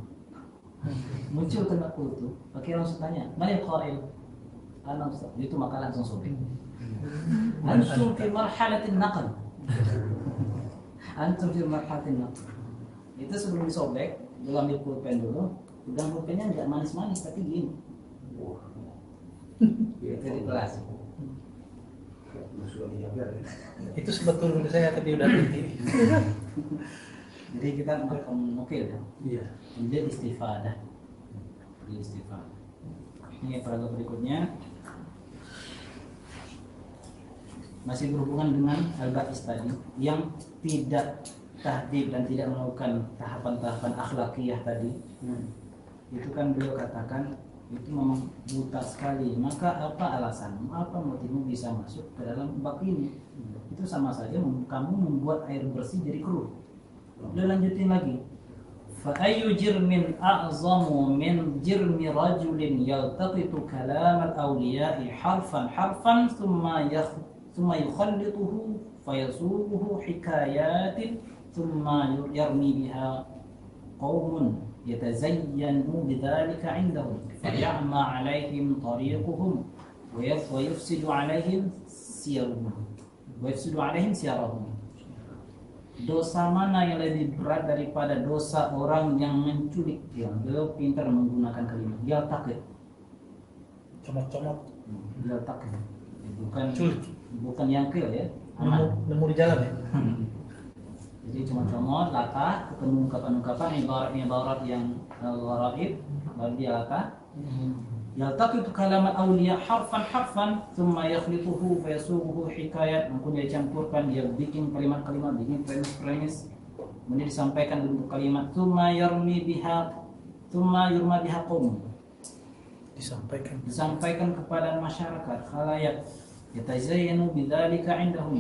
pakai langsung tanya, mana yang qail? Itu makalah langsung sobek. Antum fi marhalatin naql. Itu sebelum disobek, lu ambil pulpen dulu. Udah pulpennya nggak manis-manis tapi gini. Itu di kelas. Itu sebetulnya saya tadi udah berhenti. Jadi kita menukil ya. Iya. Dia istifadah. Ini paragraf berikutnya masih berhubungan dengan al-ba'is tadi yang tidak tahdib dan tidak melakukan tahapan-tahapan akhlakiyah tadi. Itu kan beliau katakan itu memang buta sekali. Maka apa alasan? Apa motifmu bisa masuk ke dalam bab ini? Itu sama saja kamu membuat air bersih jadi keruh. Dia lanjutin lagi. Fa ayyu jirmin a'zamu min jirmi rajulin yaltaqitu kalam al-awliya'i harfan thumma yukhallituhu fayasubuhu hikayatin thumma yarmi biha qaumun yatazayyanu bidzalika 'indahum faya'ma 'alaihim tariquhum wa yufsidu 'alaihim siyarahum. Dosa mana yang lebih berat daripada dosa orang yang menculik? Beliau pintar menggunakan kalimat yaltaqit. comot-comot, Letak bukan culik, bukan yangkil ya, aman. nemu di jalan ya. Jadi cuma comot, latah, ketemu ungkapan-ungkapan ibarat yang gharaib, baru dia latah. Yaltaqitu kalamat awliya harfan thumma yakhlituhu fa yasubuhu hikayat. Kemudian dia campurkan, dia bikin kalimat-kalimat, bikin premis-premis, kemudian disampaikan bentuk kalimat thumma yurma biha qaum. Disampaikan kepada masyarakat khalayak, yatazayyanu bidzalika indahum.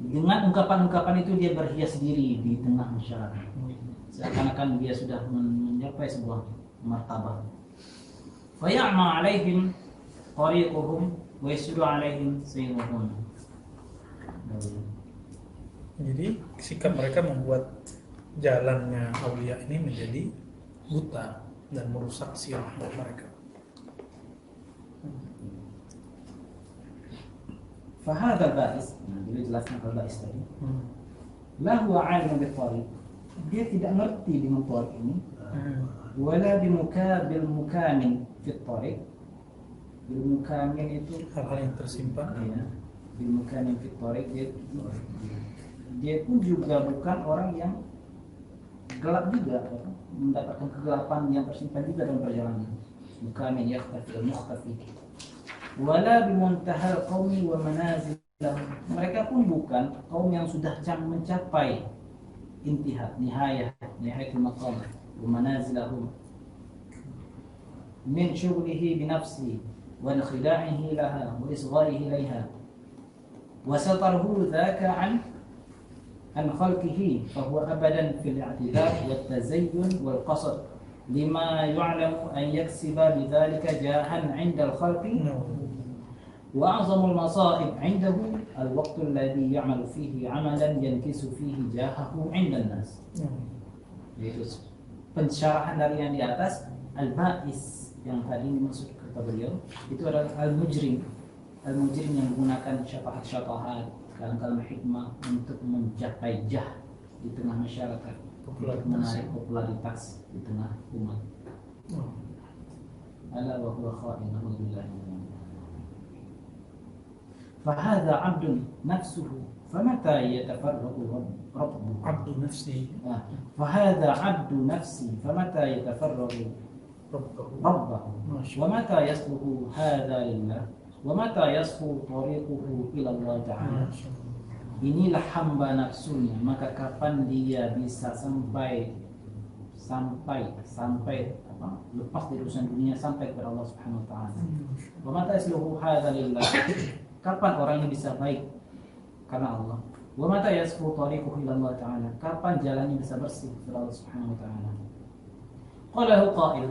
Dengan ungkapan-ungkapan itu dia berhias diri di tengah masyarakat, seakan-akan dia sudah mencapai sebuah martabah. Faya'ma 'alaihim tariquhum wa yasdu 'alaihim sayruhum. Jadi sikap mereka membuat jalannya aulia ini menjadi buta dan merusak sirah mereka. Fahadha ba'is, dia jelaskan al-ba'is tadi. La huwa 'alimun bit-tariq. Dia tidak ngerti dengan tariq ini. Wala bil mukamin fit-tariq. Bil mukamin itu Hal-hal yang tersimpan. ya. Bil mukamin fit-tariq, dia pun juga bukan orang yang gelap juga, mendapatkan kegelapan yang tersimpan juga dalam perjalanan. Mukamin yakhtafi al-mukhtafi. Wala bimuntahal qaumi wa manazilahum. Mereka pun bukan kaum yang sudah mencapai nihayatul maqam wa manazilahum min syughlihi bi nafsihi wa khida'ihi laha wa isgharihi ilaiha wa satarhu dhaka an khalqihi fa huwa abadan fil i'tidal wat tazayyun wal qasd lima yu'lamu an yaksiba bidzalika jahan 'inda al-khalqi. وأعظم المصائب عنده الوقت الذي يعمل فيه عملا ينكس فيه جاهه عند الناس. Yaitu pensyarahan dari yang di atas, al-ba'is yang tadi dimaksud kata beliau itu adalah al-mujrim yang menggunakan syafaat-syafaat, kalam-kalam hikmah untuk mencapai jah di tengah masyarakat, untuk menarik popularitas di tengah umat. Ala wa huwa kha'inun billahi. فهذا عبد نفسه فمتى يتفرغ ربه عبد نفسه فهذا عبد نفسه فمتى يتفرغ ربه ومتى يصلح هذا لله ومتى يصفو طريقه إلى الله تعالى. Inilah hamba nafsunya, maka kapan dia bisa sampai lepas dari urusan dunia sampai kepada Allah Subhanahu wa taala. Wa mata yasluhu hadza lillah. Kapan orang ini bisa baik karena Allah? Wa mata yasfu tariquhu ila Allah taala. Kapan jalannya bisa bersih kepada Allah Subhanahu wa taala? Qalahu qa'il.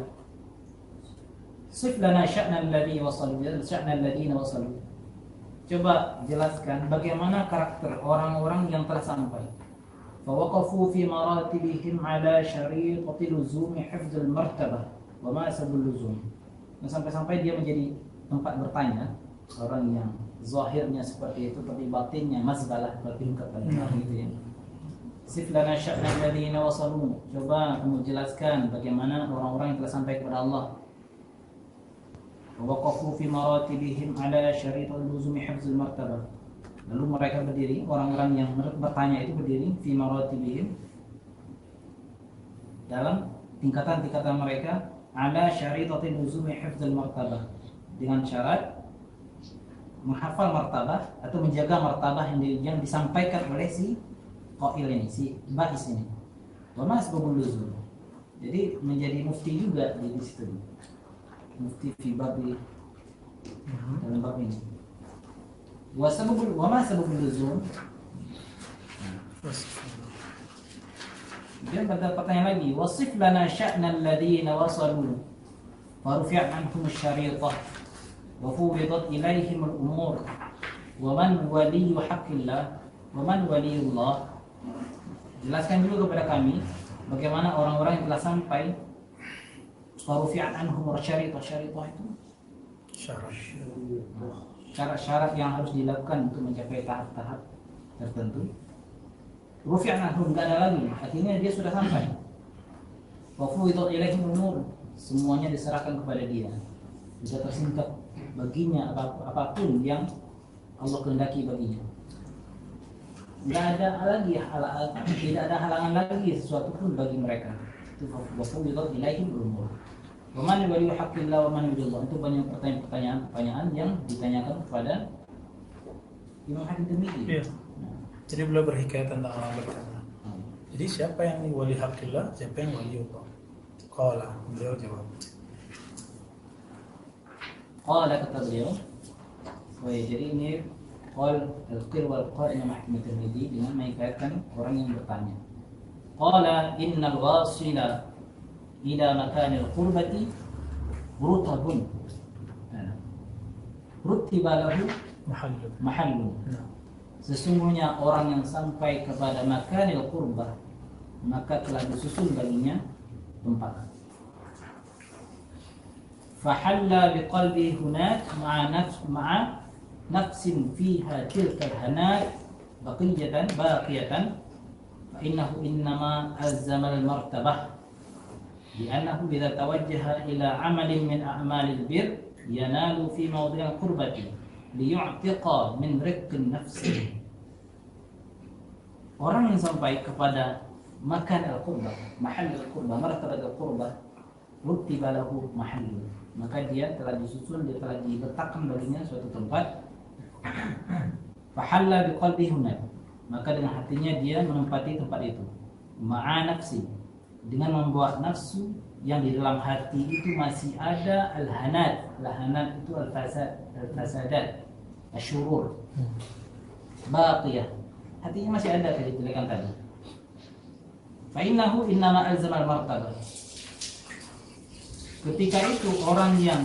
Sif lana sya'na alladziina wasalu. Coba jelaskan bagaimana karakter orang-orang yang telah sampai. Fa waqafu fi maratibihim ala syariqati luzumi hifdzil martabah wa ma sabul luzum. Sampai-sampai dia menjadi tempat bertanya orang yang zahirnya seperti itu tapi batinnya mazbalah, batin kepada itu ya. Sif lana sya'na alladziina wasalu. Coba kamu jelaskan bagaimana orang-orang yang telah sampai kepada Allah. Waqafu fi maratibihim ala syaritul luzumi hifdzil martabah. Lalu mereka berdiri, orang-orang yang bertanya itu berdiri fi maratibihim dalam tingkatan-tingkatan mereka ala syaritul luzumi hifdzil martabah, dengan syarat menghafal martabah atau menjaga martabah yang disampaikan oleh si qail ini, si ba'is ini. Wa ma asbabul luzum. Jadi menjadi mufti juga di situ. Mufti fi babi dalam bab ini. Wa ma sababul luzum. Dia pada pertanyaan lagi, wasif lana sya'na alladziina wasalu wa rufi'a anhum asy-syariqah wa fuwidat ilaihim al-umur wa man waliyyu haqqillah wa man waliyullah. Jelaskan dulu kepada kami bagaimana orang-orang yang telah sampai. Warufi'at anhum syariqah itu syarat-syarat yang harus dilakukan untuk mencapai tahap-tahap tertentu. Rufi'at anhum enggak ada lagi, artinya dia sudah sampai. Wa fuwidat ilaihim umur, semuanya diserahkan kepada dia, sudah tersingkap baginya apapun yang Allah kehendaki baginya. Tidak ada lagi tidak ada halangan lagi sesuatu pun bagi mereka. Itu wafawwidat ilaihim umur. Wa man yuhaqqillah wa man yudillah. Itu banyak pertanyaan yang ditanyakan kepada Imam Hakim Tirmidzi. Iya. Jadi beliau berhikayat tentang orang bertanya. Jadi siapa yang wali hakillah, siapa yang wali Allah? Qala, beliau jawab. Qala kata beliau. Jadi ini qal al-qir wal qal Imam Hakim Tirmidzi dengan mengaitkan orang yang bertanya. Qala innal wasila ila makanil qurbati rutabun. Rutiba lahu mahallun. Sesungguhnya orang yang sampai kepada makanil qurbah, maka telah disusun baginya tempat. Fahalla biqalbi hunak ma'a nafsin fiha tilka al-hanat baqiyatan fa innahu innama azzama al-martabah li'annahu idza tawajjaha ila 'amalin min a'malil bir yanalu fi mawdi' al-qurbati liyu'tiqa min riqqin nafsi. Orang yang sampai kepada makan al-qurbah, mahal al-qurbah, martabat al-qurbah, rutiba lahu mahallun, maka dia telah disusun, dia telah diletakkan baginya suatu tempat. Fahalla biqalbi hunak, maka dengan hatinya dia menempati tempat itu. Ma'a nafsi, dengan membawa nafsu yang di dalam hati itu masih ada al-hanat. Al-hanat itu al-fasadat, asyurur, baqiyah. Hatinya masih ada kejelekan tadi. Fa innahu innama alzama al-martabah. Ketika itu orang yang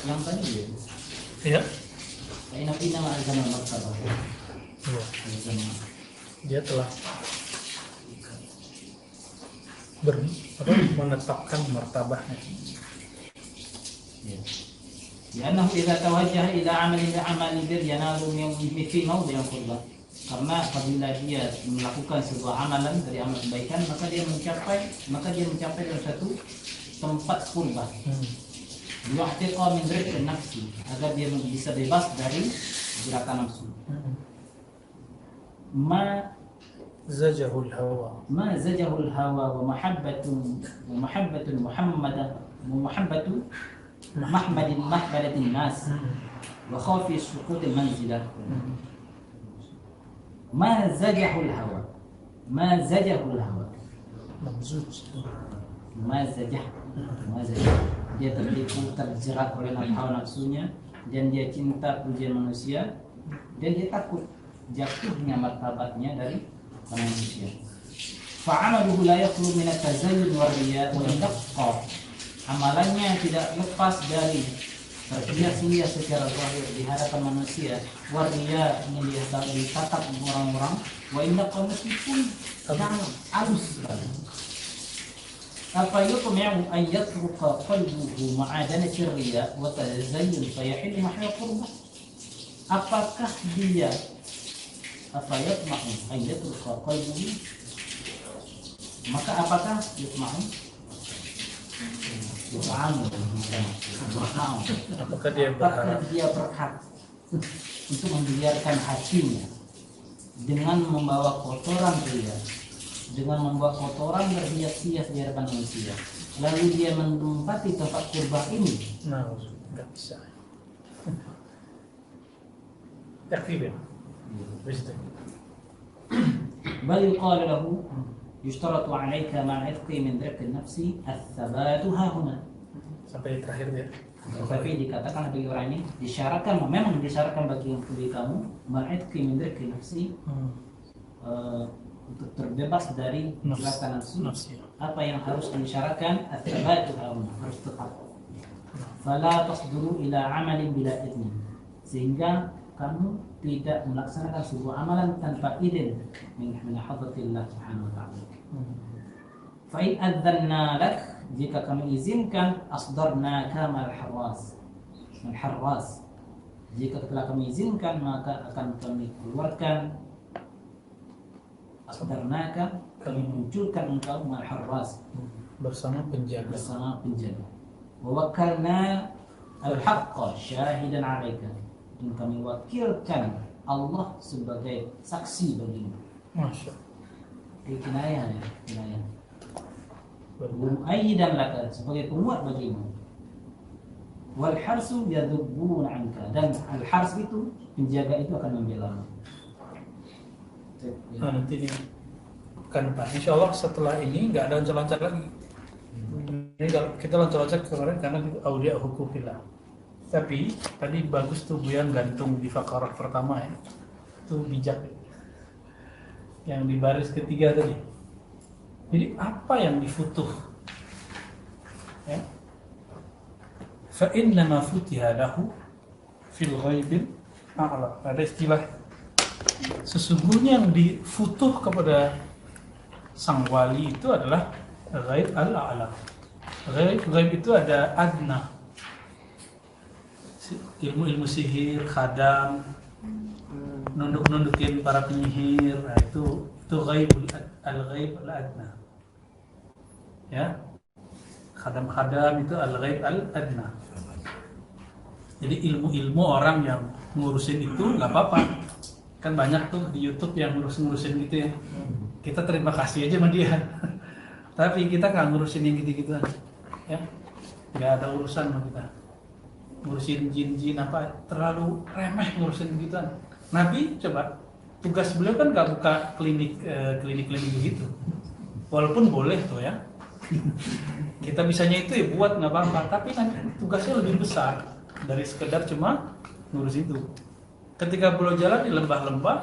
tadi dia. Iya. Fa innahu innama alzama al-martabah. Iya. Dia telah menetapkan martabahnya. Karena idza tawajjaha ila amali bir yanalu min fi mawdi' al-qurbah. Karena apabila dia melakukan sebuah amalan dari amal kebaikan, maka dia mencapai dalam satu tempat qurbah. Yu'tiqa min riqqin nafsi, agar dia bisa bebas dari gerakan nafsu. Ma zajahul hawa wa mahabbatun mahbadatin nas wa khafi suqutil manzilah. Ma zajahul hawa dia tertipu, terjerat oleh hawa nafsunya, dan dia cinta pujian manusia, dan dia takut jatuhnya martabatnya dari manusia. Fa'amaluhu la yakhlu min at-tazayyun wa riya wa yaqqa. Amalannya tidak lepas dari terhias-hias secara zahir di hadapan manusia, wa riya, ingin ditatap orang-orang, wa yaqqa, meskipun halus sekali. Apa yutmi'u an yatruka qalbuhu ma'adanati riya wa tazayyun fa yahillu mahya qurbah. Apakah dia yutma'u an yatruka qalbuhu, maka apakah yutma'u apakah dia berhak untuk membiarkan hatinya dengan membawa kotoran riya, dengan membawa kotoran berhias-hias di hadapan manusia, lalu dia menempati tempat kurban ini? Nah, nggak bisa. Takfir. Bisa. Bal yuqalu lahu yushtaratu 'alaika ma'a 'itqi min dhikri nafsi ats-tsabatu hahuna. Sampai terakhir dia. Tetapi dikatakan bagi orang ini memang disyaratkan bagi kamu ma'a 'itqi min dhikri nafsi, untuk terbebas dari gerakan nafsu. Apa yang harus disyaratkan? Ats-tsabatu hahuna, harus tetap. Fala tasduru ila 'amalin bila idnin, sehingga kamu tidak melaksanakan sebuah amalan tanpa izin min hadratillah subhanahu wa ta'ala. Fa in adzanna lak, jika kami izinkan, asdarnaka mal harras, jika telah kami izinkan, maka akan kami keluarkan, asdarnaka, kami munculkan engkau mal harras, bersama penjaga. wa wakkalna al-haqqa syahidan 'alaika, dan kami wakilkan Allah sebagai saksi bagimu. Masya Kinayah ya, kinayah. Mu'ayyidan laka, sebagai penguat bagimu. Wal harsu yadhubbuna 'anka, dan al hars itu penjaga itu akan membela. Nah, nanti ini kan Pak, insya Allah setelah ini nggak ada loncat-loncat lagi. Ini kita loncat-loncat kemarin karena aulia hukufillah. Tapi tadi bagus tuh Buyan gantung di fakarah pertama ya, itu bijak ya. Yang di baris ketiga tadi. Jadi apa yang difutuh? Ya. Fa inna ma futiha lahu fil ghaibil a'la. Ada istilah sesungguhnya yang difutuh kepada sang wali itu adalah ghaib al-a'la. Ghaib itu ada adna, ilmu-ilmu sihir, khadam, nunduk-nundukin para penyihir. Nah, itu ghaibul al-ghaib al-adna. Ya. Khadam-khadam itu al-ghaib al-adna. Jadi ilmu-ilmu orang yang ngurusin itu nggak apa-apa. Kan banyak tuh di YouTube yang ngurusin gitu ya. Kita terima kasih aja sama dia. Tapi kita nggak ngurusin yang gitu-gituan. Ya. Nggak ada urusan sama kita. Ngurusin jin-jin apa, terlalu remeh ngurusin gituan. Nabi coba, tugas beliau kan nggak buka klinik begitu. Walaupun boleh tuh ya. Kita bisanya itu ya buat nggak apa-apa. Tapi nanti tugasnya lebih besar dari sekedar cuma ngurus itu. Ketika beliau jalan di lembah-lembah,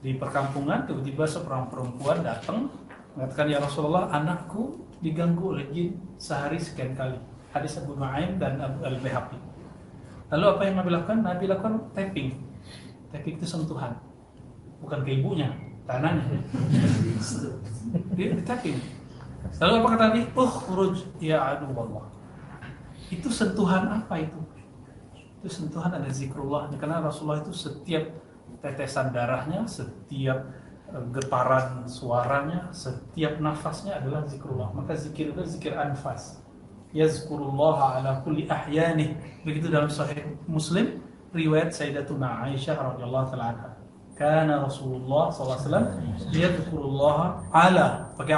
di perkampungan, tiba-tiba seorang perempuan datang mengatakan, ya Rasulullah, anakku diganggu oleh jin sehari sekian kali. Hadis Abu Nu'aim dan Abu Al-Baihaqi. Lalu apa yang Nabi lakukan? Nabi lakukan tapping. Tapping itu sentuhan, bukan ke ibunya, tanahnya. Dia tapping. Lalu apa kata Nabi? Ukhruj ya aduwallah. Itu sentuhan apa itu? Itu sentuhan ada zikrullah. Karena Rasulullah itu setiap tetesan darahnya, setiap getaran suaranya, setiap nafasnya adalah zikrullah. Maka zikir itu zikir anfas. Yazkurullah ala kulli ahyanih. Begitu dalam Sahih Muslim riwayat Sayyidatuna Aisyah radhiyallahu taala anha. Kana Rasulullah sallallahu alaihi wasallam yadhkurullah pakai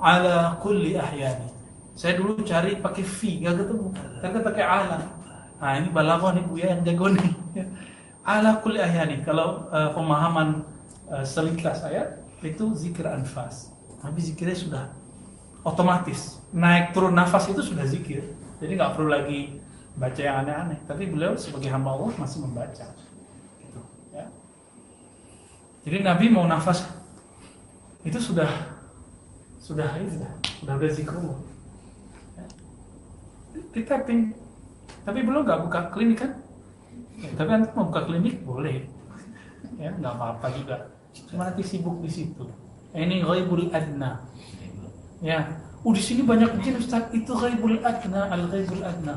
ala kulli ahyani. Saya dulu cari pakai fi, enggak ketemu. Ternyata pakai ala. Nah, ini balaghah nih Bu ya, yang jago nih. Ala kulli ahyani. Kalau pemahaman selintas ayat itu zikir anfas. Tapi zikirnya sudah otomatis. Naik turun nafas itu sudah zikir. Jadi nggak perlu lagi baca yang aneh-aneh. Tapi beliau sebagai hamba Allah masih membaca. Gitu, ya. Jadi Nabi mau nafas itu sudah ada zikrullah. Ya. Di tapping. Tapi belum nggak buka klinik kan? Ya, tapi nanti mau buka klinik boleh. Ya, nggak apa-apa juga. Cuma nanti sibuk di situ. Ini ghaibul adna. Ya, di sini banyak jin Ustaz. Itu ghaibul adna, al-ghaibul adna.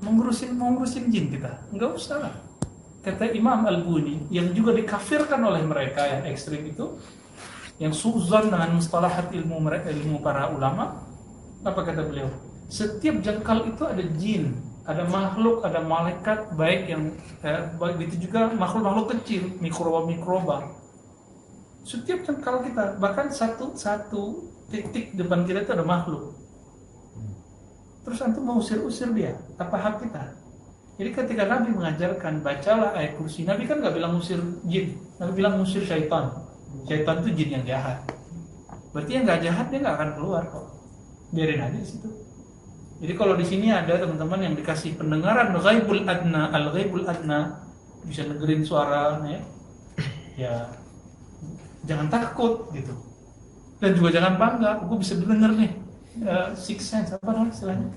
Mau ngurusin jin kita? Enggak usah lah. Kata Imam Al-Buni yang juga dikafirkan oleh mereka yang ekstrim itu, yang suzon dengan mustalahat ilmu para ulama. Apa kata beliau? Setiap jangkal itu ada jin, ada makhluk, ada malaikat, baik itu juga makhluk-makhluk kecil, mikroba. Setiap jangkal kita, bahkan satu titik depan kita itu ada makhluk. Terus antum mau usir dia, apa hak kita? Jadi ketika Nabi mengajarkan bacalah ayat kursi, Nabi kan nggak bilang usir jin, Nabi bilang usir syaitan. Syaitan itu jin yang jahat. Berarti yang nggak jahat dia nggak akan keluar kok. Biarin aja di situ. Jadi kalau di sini ada teman-teman yang dikasih pendengaran ghaibul adna, al-ghaibul adna, bisa dengerin suaranya, ya jangan takut gitu. Dan juga jangan bangga, gue bisa denger nih six sense, apa namanya istilahnya?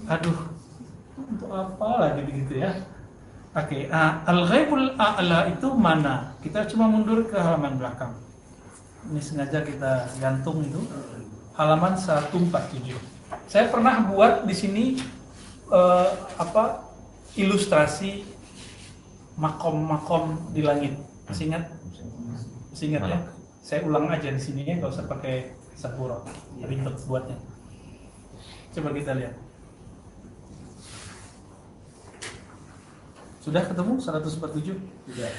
Aduh, untuk apa lagi begitu ya? Oke, al-ghaibul a'la itu mana? Kita cuma mundur ke halaman belakang. Ini sengaja kita gantung itu halaman 147. Saya pernah buat di sini ilustrasi makom-makom di langit. Masih ingat ya? Saya ulang aja di sini ya, nggak usah pakai saburo, ribet buatnya. Coba kita lihat. Sudah ketemu 147? Sudah.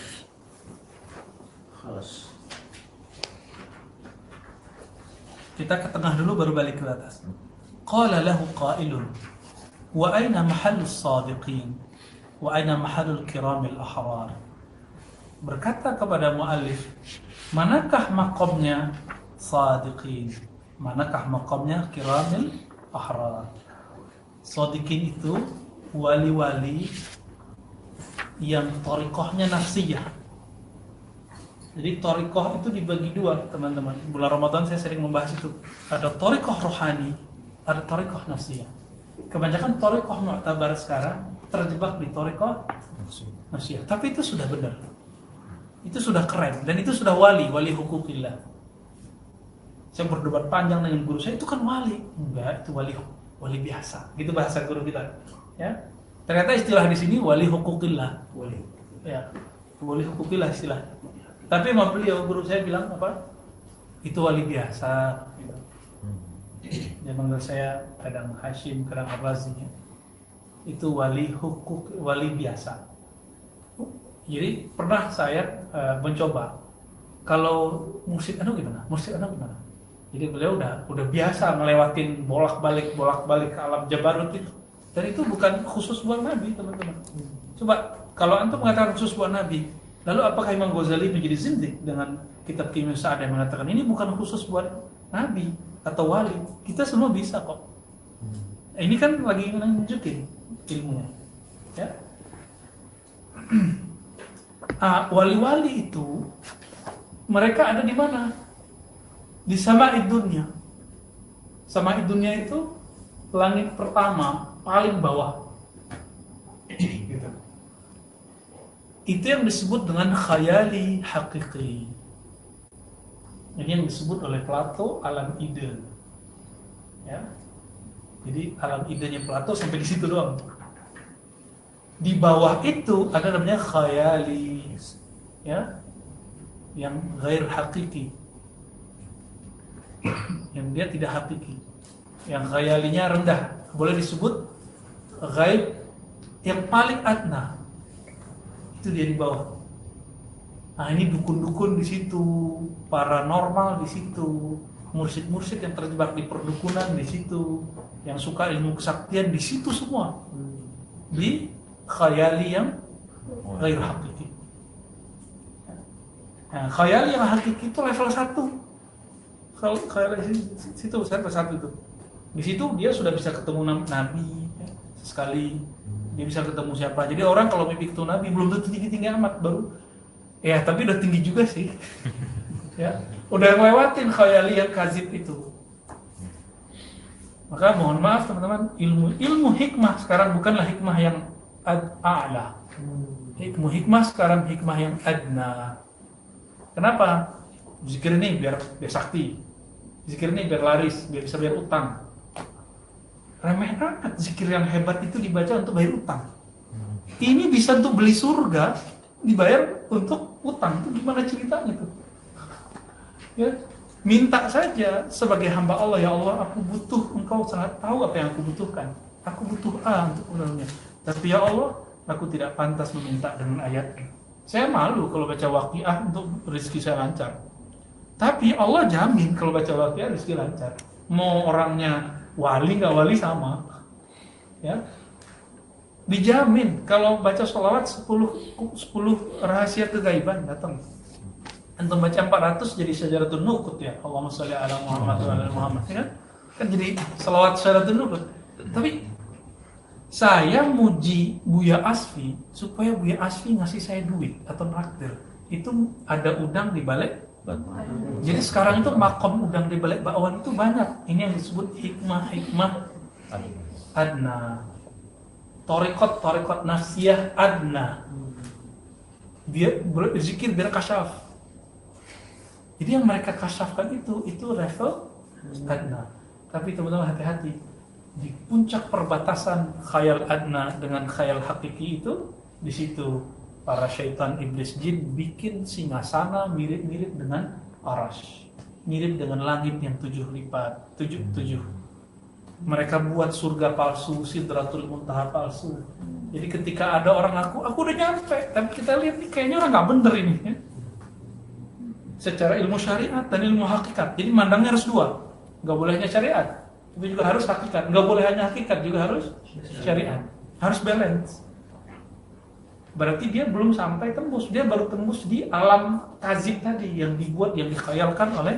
Halas. Kita ke tengah dulu baru balik ke atas. Qala lahu qailun wa aina mahallus sadiqin wa aina mahallul kiramil ahrar. Berkata kepada muallif, manakah maqamnya sadiqin? Manakah maqamnya kiramil ahrar? Sadiqin itu wali-wali yang thariqahnya nafsiyah. Jadi thariqah itu dibagi dua, teman-teman. Bulan Ramadan saya sering membahas itu. Ada thariqah rohani, ada thariqah nafsiyah. Kebanyakan thariqah mu'tabar sekarang terjebak di thariqah nafsiyah. Tapi itu sudah benar. Itu sudah keren dan itu sudah wali hukukillah. Saya berdebat panjang dengan guru saya, itu kan wali. Enggak, itu wali biasa. Gitu bahasa guru kita. Ya. Ternyata istilah di sini wali hukukillah. Boleh. Ya. Wali hukukillah istilah. Tapi sama beliau, guru saya bilang apa? Itu wali biasa. Gitu. Dia manggil saya kadang Hashim, kadang Ar-Razi. Ya. Itu wali biasa. Jadi pernah saya mencoba. Kalau mursyid anu gimana? Jadi beliau udah biasa ngelewatin bolak-balik ke alam Jabarut itu. Dan itu bukan khusus buat Nabi, teman-teman. Coba kalau antum mengatakan khusus buat Nabi, lalu apakah Imam Ghazali menjadi zindik dengan kitab Kimia Sa'ad yang mengatakan ini bukan khusus buat Nabi atau wali? Kita semua bisa kok. Ini kan lagi nunjukin ilmunya. Ya. Wali-wali itu mereka ada di mana? Di sama'id dunya. Sama'id dunya itu langit pertama, paling bawah. Gitu. Itu yang disebut dengan khayali hakiki. Ini yang disebut oleh Plato alam ide. Ya. Jadi alam idenya Plato sampai di situ doang. Di bawah itu ada namanya khayali, ya, yang ghair hakiki, yang dia tidak hakiki, yang khayalinya rendah, boleh disebut ghaib yang paling adna. Itu dia di bawah. Nah, ini dukun-dukun di situ, paranormal di situ, mursyid-mursyid yang terjebak di perdukunan di situ, yang suka ilmu kesaktian di situ semua. Di khayali yang ghair hakiki. Nah, khayali yang hakiki itu level 1. Khayali situ level 1 itu. Di situ dia sudah bisa ketemu Nabi ya, sekali. Dia bisa ketemu siapa. Jadi orang kalau mimpi ketemu Nabi belum tentu tinggi-tinggi amat baru. Ya, tapi udah tinggi juga sih. Ya, udah ngelewatin khayali yang kazib itu. Maka mohon maaf teman-teman, ilmu hikmah sekarang bukanlah hikmah yang a'la. Hikmah sekarang hikmah yang adna. Kenapa? Zikir ini biar sakti. Zikir ini biar laris, biar bisa bayar utang. Remeh banget zikir yang hebat itu dibaca untuk bayar utang. Ini bisa untuk beli surga, dibayar untuk utang. Itu gimana ceritanya tuh? Ya, minta saja sebagai hamba Allah, ya Allah, aku butuh, Engkau sangat tahu apa yang aku butuhkan. Aku butuh A untuk menurunnya. Tapi ya Allah, aku tidak pantas meminta dengan ayat. Saya malu kalau baca Waqiah untuk rezeki saya lancar. Tapi Allah jamin kalau baca Waqiah rezeki lancar. Mau orangnya wali nggak wali sama, ya, dijamin. Kalau baca sholawat 10 rahasia kegaiban datang. Antum baca 400 jadi syajaratun nuqut ya. Allahumma sholli ala Muhammad wa ala Muhammad, ya kan jadi sholawat syajaratun nuqut. Tapi saya muji Buya Asfi supaya Buya Asfi ngasih saya duit atau naktir. Itu ada udang di balik. Jadi sekarang itu makom udang di balik bakwan itu banyak. Ini yang disebut hikmah adna. Thariqat nafsiyah adna. Dia berzikir biar kasyaf. Jadi yang mereka kasyafkan itu level adna. Tapi teman-teman hati-hati. Di puncak perbatasan khayal adna dengan khayal hakiki itu, di situ para syaitan iblis jin bikin singgasana mirip-mirip dengan arash, mirip dengan langit yang 7 lipat, 7 Mereka buat surga palsu, Sidratul Muntaha palsu. Jadi ketika ada orang aku udah nyampe, tapi kita lihat nih kayaknya orang nggak bener ini. Ya. Secara ilmu syariat dan ilmu hakikat. Jadi mandangnya harus dua. Nggak boleh hanya syariat, tapi juga harus hakikat. Nggak boleh hanya hakikat, juga harus syariat. Harus balance. Berarti dia belum sampai tembus, dia baru tembus di alam kazib tadi yang dibuat, yang dikhayalkan oleh.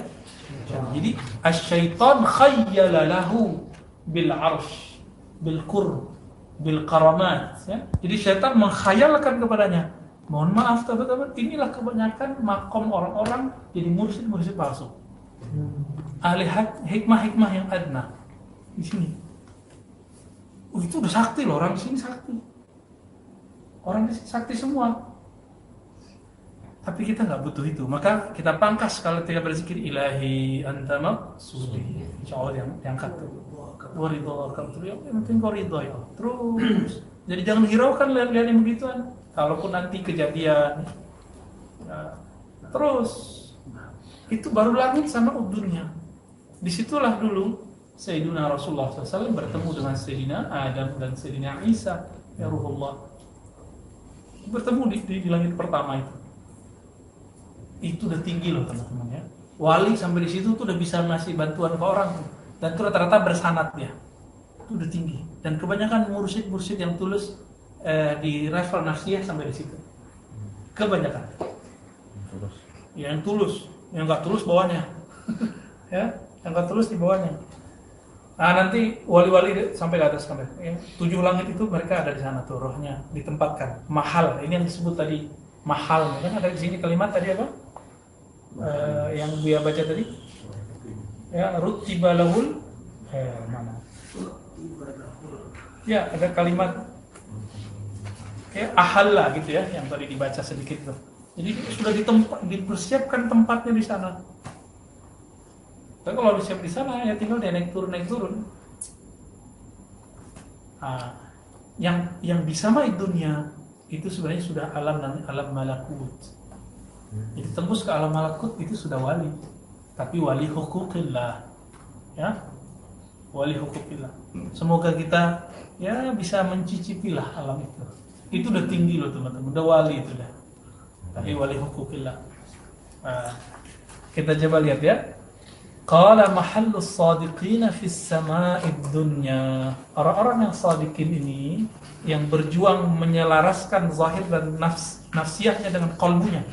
Jadi asy-syaitan khayyala lahu bil arsh, bil qurb, bil karamat. Ya? Jadi syaitan mengkhayalkan kepadanya. Mohon maaf teman-teman, inilah kebanyakan makom orang-orang jadi mursyid palsu. Ahli hikmah-hikmah yang adna di sini. Itu udah sakti loh, orang di sini sakti. Orang di sini sakti semua. Tapi kita nggak butuh itu. Maka kita pangkas kalau kita berzikir ilahi anta maqsudi. Insyaallah yang diangkat tuh. Waridho yang penting kau ridho ya. Terus. Jadi jangan hiraukan lihat-lihat yang begituan. Kalaupun nanti kejadian terus itu baru langit sama dunia. Disitulah dulu Sayyidina Rasulullah SAW bertemu dengan Sayyidina Adam dan Sayyidina Isa ya Ruhullah. Bertemu di langit pertama itu udah tinggi loh teman-teman ya. Wali sampai di situ tuh udah bisa ngasih bantuan ke orang tuh. Dan itu rata-rata bersanad ya. Itu udah tinggi. Dan kebanyakan mursyid-mursyid yang tulus di level nafsiyah sampai di situ. Kebanyakan. Yang tulus, yang nggak tulus bawahnya. Ya, yang nggak tulus di bawahnya. Nah nanti wali-wali sampai ke atas sampai. Ya. 7 langit itu mereka ada di sana tuh rohnya ditempatkan. Mahal. Ini yang disebut tadi mahal. Kan ada di sini kalimat tadi apa? Yang dia baca tadi. Ya, rutibalahul mana? Ya, ada kalimat ya ahalla gitu ya yang tadi dibaca sedikit tuh. Jadi sudah dipersiapkan tempatnya di sana. Dan kalau disiap di sana ya tinggal dia naik turun. Nah, yang bisa main dunia itu sebenarnya sudah alam malakut. Jadi tembus ke alam malakut itu sudah wali. Tapi wali hukukillah. Ya. Wali hukukillah. Semoga kita ya bisa mencicipilah alam itu. Itu udah tinggi loh teman-teman, udah wali itu dah. Tapi wali hukukillah. Kita coba lihat ya. Qala mahallus shadiqina fis sama'id dunya. Orang-orang yang shadiqin ini yang berjuang menyelaraskan zahir dan nafsiyahnya dengan qalbunya.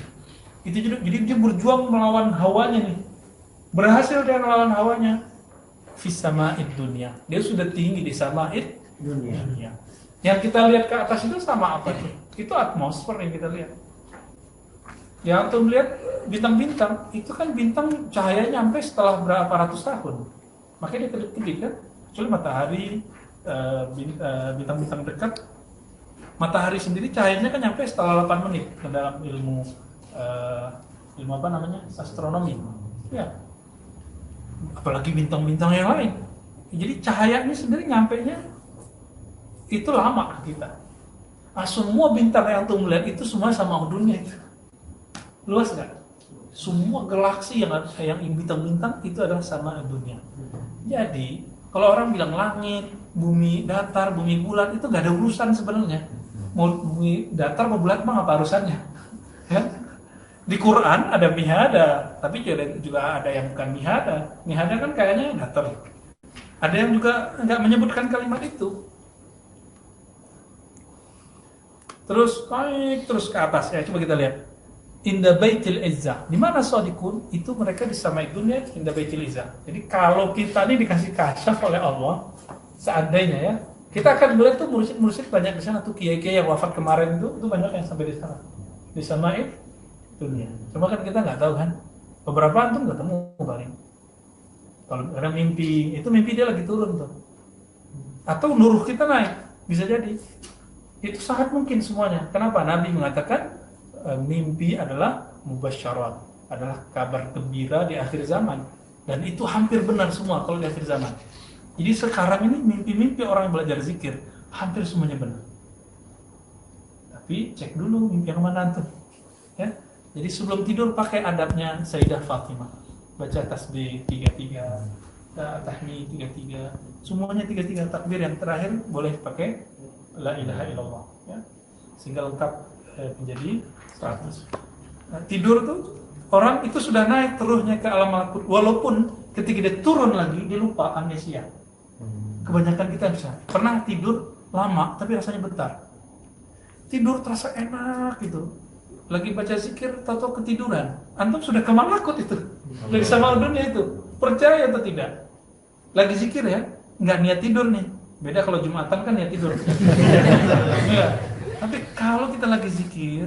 Itu jadi dia berjuang melawan hawanya nih. Berhasil dia melawan hawanya. Fis sama'id dunya. Dia sudah tinggi di sama'id dunia. Yang kita lihat ke atas itu sama apa tuh? Itu atmosfer yang kita lihat. Yang tuh melihat bintang-bintang, itu kan bintang cahayanya sampai setelah berapa ratus tahun. Makanya dia kedip-kedip kan. Kecuali matahari, bintang-bintang dekat. Matahari sendiri cahayanya kan sampai setelah 8 menit ke dalam ilmu apa namanya? Astronomi. Ya. Apalagi bintang-bintang yang lain. Jadi cahayanya sendiri nyampainya itu lama kita. Semua bintang yang tuh melihat itu semua sama dunia itu. Luas nggak? Semua galaksi yang bintang-bintang itu adalah sama dunia. Jadi kalau orang bilang langit, bumi datar, bumi bulat itu nggak ada urusan sebenarnya. Mau bumi datar mau bulat mah apa urusannya? Ya? Di Quran ada mihada, tapi juga ada yang bukan mihada. Mihada kan kayaknya datar. Ada yang juga nggak menyebutkan kalimat itu. Terus naik terus ke atas ya, coba kita lihat. Inda baitil izzah. Di mana shadiqun? Itu mereka disamai dunia inda baitil izzah. Jadi kalau kita ini dikasih kasyaf oleh Allah, seandainya ya, kita akan melihat tuh mursyid banyak di sana tuh, kiai-kiai yang wafat kemarin itu banyak yang sampai di sana. Disamai dunia. Cuma kan kita nggak tahu kan. Beberapa antum ketemu paling. Kalau ada mimpi, itu mimpi dia lagi turun tuh. Atau nuruh kita naik, bisa jadi. Itu sangat mungkin semuanya. Kenapa? Nabi mengatakan mimpi adalah mubasyarat, adalah kabar gembira di akhir zaman. Dan itu hampir benar semua kalau di akhir zaman. Jadi sekarang ini mimpi-mimpi orang yang belajar zikir hampir semuanya benar. Tapi cek dulu mimpi yang mana tuh. Ya. Jadi sebelum tidur pakai adabnya Sayyidah Fatimah. Baca tasbih 33. tahmid 33, semuanya 33 takbir, yang terakhir boleh pakai la ilaha illallah ya, sehingga lengkap menjadi 100. Tidur tuh orang itu sudah naik terusnya ke alam malakut, walaupun ketika dia turun lagi dia lupa, amnesia. Kebanyakan kita bisa pernah tidur lama tapi rasanya bentar, tidur terasa enak gitu, lagi baca zikir tahu-tahu ketiduran, antum sudah ke malakut itu, dari sama dunia itu, percaya atau tidak? Lagi zikir ya, nggak niat tidur nih, beda kalau Jumatan kan niat tidur. Ya. Tapi kalau kita lagi zikir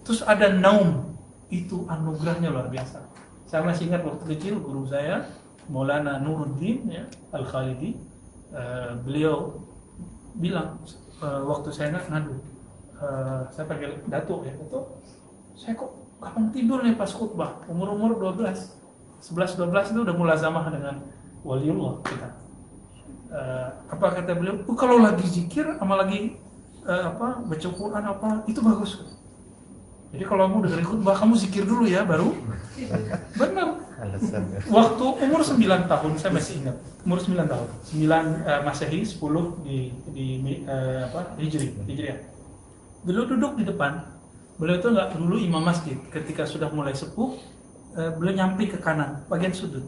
terus ada naum, itu anugerahnya luar biasa. Saya masih ingat waktu kecil guru saya Maulana Nuruddin ya, Al-Khalidi, beliau bilang waktu saya ngadu, saya panggil Datuk ya, Datuk, saya kok kapan tidur nih pas khutbah, umur 11-12 itu udah mulazamah dengan waliullah kita. Apa kata beliau? Kalau lagi zikir sama lagi baca Quran itu bagus. Jadi kalau kamu dengerin khutbah kamu zikir dulu ya baru. Benar. Waktu umur 9 tahun saya masih ingat. Umur 9 tahun. 9 Masehi, 10 di Hijriah. Beliau duduk di depan. Beliau itu enggak dulu imam masjid. Ketika sudah mulai sepuh, beliau nyampi ke kanan, bagian sudut.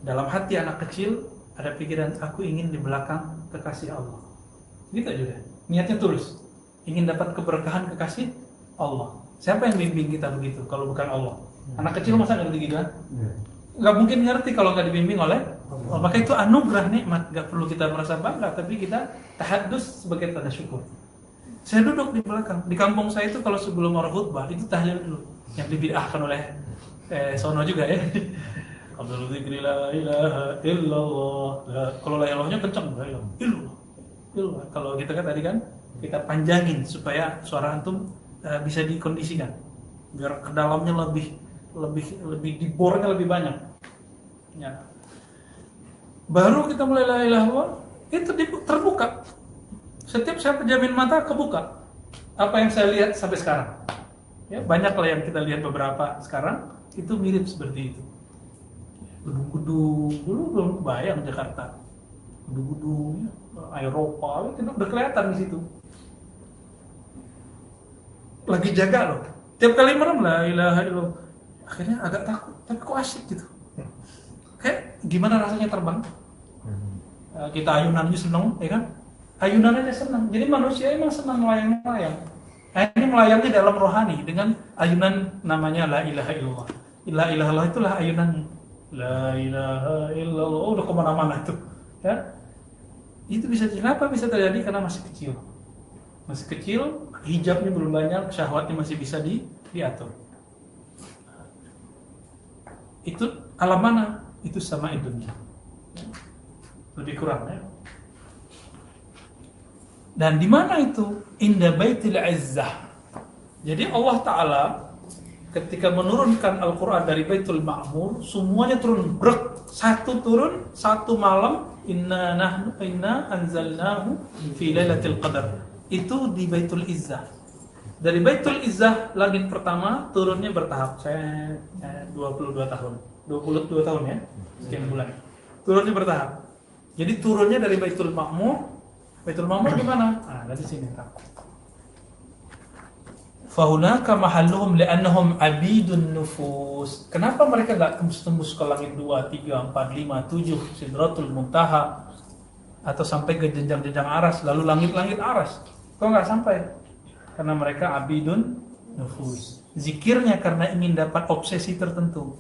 Dalam hati anak kecil ada pikiran, aku ingin di belakang kekasih Allah. Gitu aja. Niatnya tulus. Ingin dapat keberkahan kekasih Allah. Siapa yang bimbing kita begitu kalau bukan Allah? Anak kecil masa ngerti gitu kan? Nggak mungkin ngerti kalau nggak dibimbing oleh Allah. Maka itu anugerah nikmat. Nggak perlu kita merasa bangga, tapi kita tahadus sebagai tanda syukur. Saya duduk di belakang. Di kampung saya itu kalau sebelum orang khutbah itu tahlil dulu, yang dibid'ahkan oleh sono juga ya. Abdul dzikri la ilaha illallah. Kalau la ilahnya kencang, la ilaha illallah. Kalau kita kan tadi kan kita panjangin supaya suara antum bisa dikondisikan biar ke dalamnya lebih dibornya lebih banyak. Ya. Baru kita mulai la ilaha illallah, itu terbuka. Setiap saya pejamin mata kebuka. Apa yang saya lihat sampai sekarang. Ya, banyak lah yang kita lihat beberapa sekarang itu mirip seperti itu. Gedung-gedung, dulu belum kebayang Jakarta. Gedung-gedung, Eropa, itu udah kelihatan di situ. Lagi jaga loh. Tiap kali merem la ilaha illallah. Akhirnya agak takut, tapi kok asik gitu. Kayak gimana rasanya terbang? Kita ayunan aja seneng, ya kan? Ayunan aja senang. Jadi manusia emang senang melayang-layang. Ini melayangnya dalam rohani dengan ayunan namanya la ilaha illallah. La ilaha illallah itulah ayunannya. La ilaha illallah, udah kemana-mana tuh, ya. Itu kenapa bisa terjadi? Karena masih kecil, hijabnya belum banyak, syahwatnya masih bisa diatur. Itu alam mana? Itu sama dunia, lebih kurang ya. Dan di mana itu? Inda Baitul Izzah. Jadi Allah Ta'ala ketika menurunkan Al-Quran dari Baitul Ma'mur, semuanya turun, satu turun, satu malam, inna anzalnahu fi lailatul qadar. Itu di Baitul Izzah. Dari Baitul Izzah, langit pertama turunnya bertahap. Saya 22 tahun. 22 tahun ya, sekian bulan. Turunnya bertahap. Jadi turunnya dari Baitul Ma'mur. Baitul Ma'mur di mana? Dari sini. Fahunaka mahalluhum li'annahum abidun nufus. Kenapa mereka enggak tembus ke langit 2, 3, 4, 5, 7 Sidratul Muntaha atau sampai ke jenjang-jenjang aras, lalu langit-langit aras? Kok enggak sampai? Karena mereka abidun nufus. Zikirnya karena ingin dapat obsesi tertentu.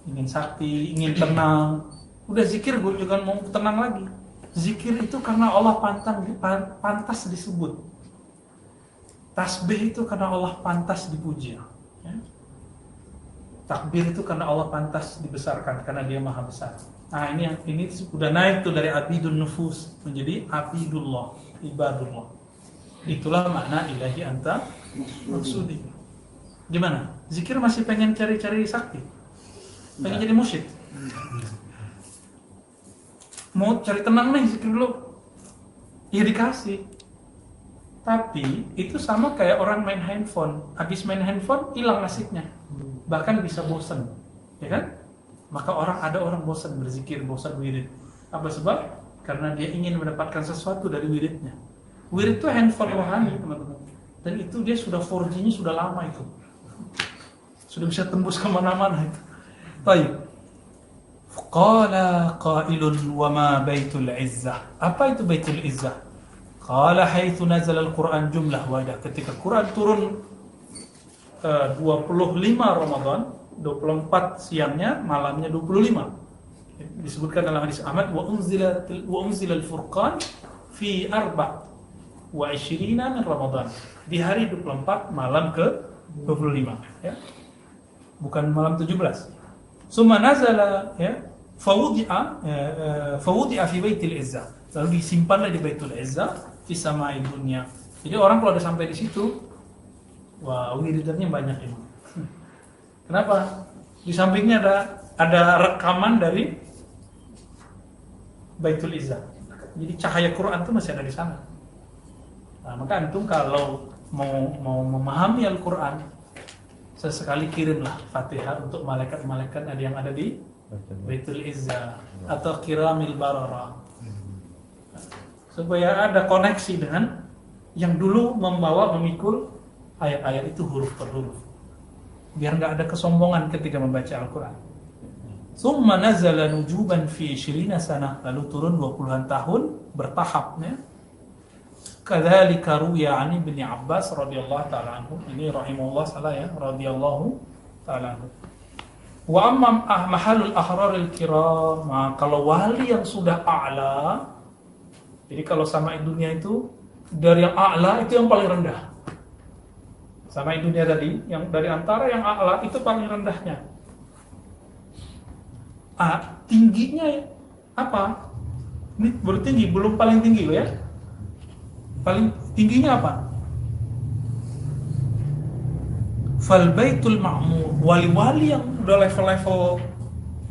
Ingin sakti, ingin tenang. Udah zikir gue juga mau tenang lagi. Zikir itu karena Allah pantas disebut. Tasbih itu karena Allah pantas dipuji. Ya. Takbir itu karena Allah pantas dibesarkan karena Dia Maha Besar. Nah, ini sudah naik tuh dari abidun nufus menjadi abidullah, ibadullah. Itulah makna ilahi anta maksudi. Gimana? Zikir masih pengen cari-cari sakti? Pengen jadi musyrik? Mau cari tenang nih, zikir dulu. Ya dikasih. Tapi itu sama kayak orang main handphone. Habis main handphone hilang asiknya. Bahkan bisa bosan, ya kan? Maka ada orang bosan berzikir, bosan wirid. Apa sebab? Karena dia ingin mendapatkan sesuatu dari wiridnya. Wirid itu handphone rohani, teman-teman. Dan itu dia sudah 4G-nya sudah lama itu. Sudah bisa tembus kemana-mana itu. Baik. Qala qailun wa ma baitul izzah. Apa itu baitul izzah? Qala haitsu nazala al-Qur'an jumlah wahidah. Ketika Quran turun 25 Ramadan, 24 siangnya, malamnya 25. Disebutkan dalam hadis Ahmad wa unzila al-Furqan fi 24 min Ramadan. Di hari 24 malam ke 25, ya. Bukan malam 17. Summa nazala, ya, fawudi'a fi baitil izzah. Lalu disimpanlah di Baitul Izzah fi samai dunia. Jadi orang kalau udah sampai di situ, wah, wiridannya banyak ini. Kenapa? Di sampingnya ada rekaman dari Baitul Izzah. Jadi cahaya Quran itu masih ada di sana. Nah, maka antum kalau mau memahami Al-Quran, sesekali kirimlah Fatihah untuk malaikat-malaikat yang ada di Baitul Izzah atau Kiramil Barara, supaya ada koneksi dengan yang dulu memikul ayat-ayat itu huruf per huruf, biar nggak ada kesombongan ketika membaca Al-Quran. Summa nazala nujuban fi 20 sanah, lalu turun 20-an tahun bertahap, ya. Kadzalika ruwiya an Ibnu Abbas radhiyallahu taala anhu, ini rahimahullah salah, ya, radhiyallahu taala anhu. Wa amma mahalul ahraril kiram, kalau wali yang sudah a'la, jadi kalau sama dunia itu dari yang a'la itu yang paling rendah. Sama dunia tadi, yang dari antara yang a'la itu paling rendahnya. Tingginya apa? Ini baru tinggi, belum paling tinggi, ya. Paling tingginya apa? Fal baitul ma'mur, wali-wali yang udah level-level,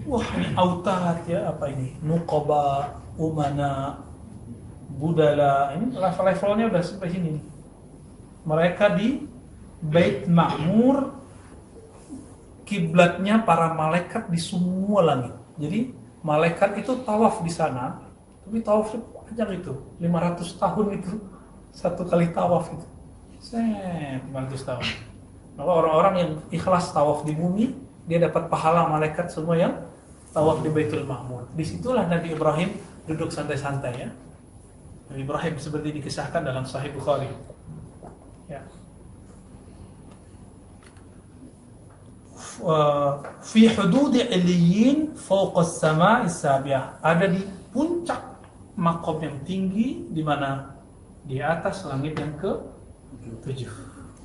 wah ini autad, ya, apa ini? Nuqaba, umana, budala, ini level-levelnya udah sampai sini. Mereka di Bait Ma'mur, kiblatnya para malaikat di semua langit. Jadi malaikat itu tawaf di sana, tapi tawafnya panjang itu, 500 tahun itu satu kali tawaf itu. 500 tahun. Maka orang-orang yang ikhlas tawaf di bumi, dia dapat pahala malaikat semua yang tawaf di Baitul Ma'mur. Disitulah Nabi Ibrahim duduk santai-santai, ya. Nabi Ibrahim seperti dikisahkan dalam Sahih Bukhari, ya. Fi hududi illiyin fawqa as-sama'i as-sabi'ah, ada di puncak makom yang tinggi, di mana? Di atas langit yang ke-7.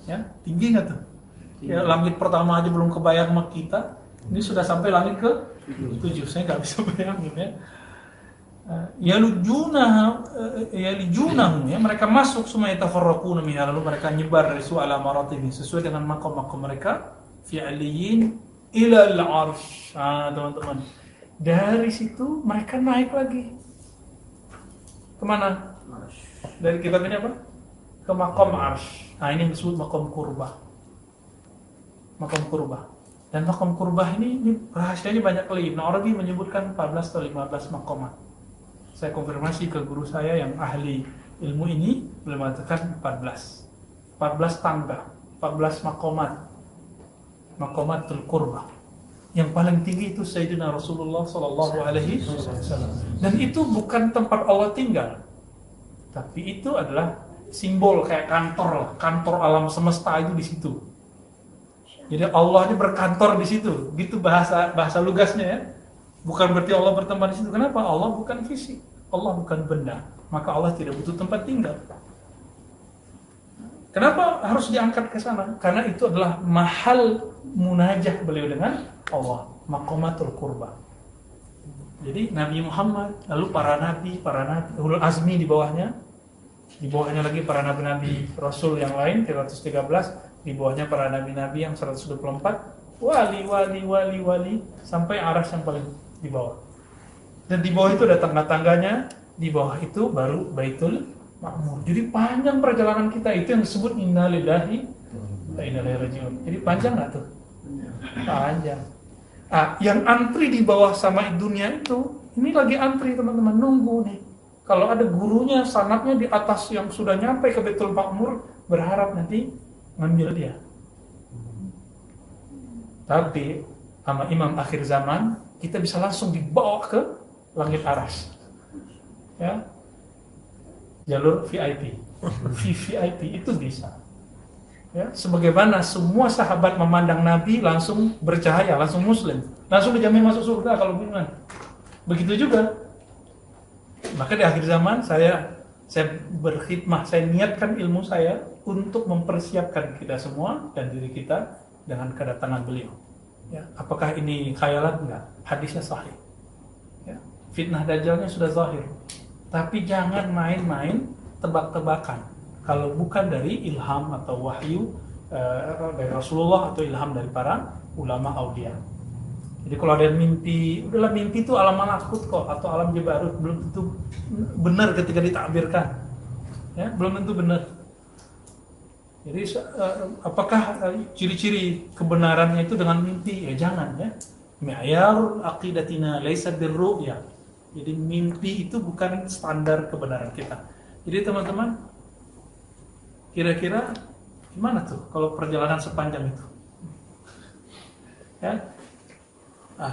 Ya, tinggi enggak tuh? Ya, langit pertama aja belum kebayang sama kita, ini sudah sampai langit ke-7. Saya enggak bisa bayangin, ya. Yalijunahum, ya, mereka masuk semua, yatafarraquna minha, lalu mereka nyebar dari su'ala maratibih, sesuai dengan makom-makom mereka. Fi aliyin ila al-arsh. Teman-teman, dari situ mereka naik lagi kemana? Dari kitab ini apa? Ke makom arsh. Ini disebut makom kurbah. Makom kurbah. Dan makom kurbah ini rahasianya banyak kali. Ibnu Arabi menyebutkan 14 atau 15 makomat. Saya konfirmasi ke guru saya yang ahli ilmu ini, beliau mengatakan 14 tangga, 14 makomat. Makomatul Qurbah. Yang paling tinggi itu Sayyidina Rasulullah sallallahu alaihi wasallam. Dan itu bukan tempat Allah tinggal, tapi itu adalah simbol kayak kantor alam semesta itu di situ. Jadi Allah ini berkantor di situ. Gitu bahasa lugasnya, ya. Bukan berarti Allah bertempat di situ. Kenapa? Allah bukan fisik, Allah bukan benda, maka Allah tidak butuh tempat tinggal. Kenapa harus diangkat ke sana? Karena itu adalah mahal munajah beliau dengan Allah, maqamatul qurbah. Jadi Nabi Muhammad, lalu para nabi, ulul azmi di bawahnya lagi para nabi-nabi Rasul yang lain 313, di bawahnya para nabi-nabi yang 124, wali sampai aras yang paling di bawah. Dan di bawah itu ada tangga-tangganya, di bawah itu baru Baitul Ma'mur. Jadi panjang perjalanan kita, itu yang disebut innalillahi wa inna ilaihi raji'un. Jadi panjang nggak tuh? Panjang. Yang antri di bawah sama dunia itu, ini lagi antri teman-teman, nunggu nih. Kalau ada gurunya, sanatnya di atas yang sudah nyampe ke Baitul Ma'mur, berharap nanti ngambil dia. Tapi sama imam akhir zaman, kita bisa langsung dibawa ke langit aras. Ya, jalur VIP, VVIP itu bisa. Ya, sebagaimana semua sahabat memandang Nabi langsung bercahaya, langsung muslim, langsung dijamin masuk surga kalau beriman. Begitu juga. Maka di akhir zaman saya berkhidmah, saya niatkan ilmu saya untuk mempersiapkan kita semua dan diri kita dengan kedatangan beliau. Ya, apakah ini khayalan? Enggak. Hadisnya sahih. Ya, fitnah dajjalnya sudah zahir. Tapi jangan main-main tebak-tebakan. Kalau bukan dari ilham atau wahyu dari Rasulullah atau ilham dari para ulama aulia. Jadi kalau ada yang mimpi, udahlah mimpi itu alam malakut kok atau alam jabarut, belum tentu benar ketika ditakbirkan. Ya, belum tentu benar. Jadi apakah ciri-ciri kebenarannya itu dengan mimpi? Ya jangan ya. Mi'yarul aqidatina laisa birru'ya. Jadi mimpi itu bukan standar kebenaran kita. Jadi teman-teman, kira-kira gimana tuh kalau perjalanan sepanjang itu? Ya,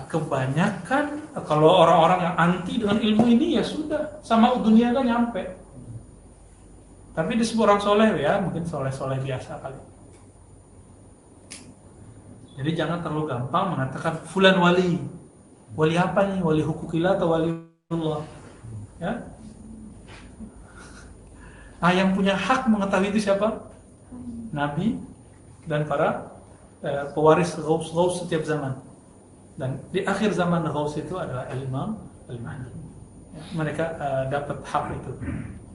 kebanyakan kalau orang-orang yang anti dengan ilmu ini ya sudah sama dunia kan nyampe. Tapi disebut orang soleh ya, mungkin soleh-soleh biasa kali. Jadi jangan terlalu gampang mengatakan fulan wali. Wali apa nih? Wali hukukillah atau wali Allah? Ya. Yang punya hak mengetahui itu siapa? Nabi dan para pewaris Ghaus setiap zaman. Dan di akhir zaman Ghaus itu adalah Imam Al-Mahdi. Ya, mereka dapat hak itu.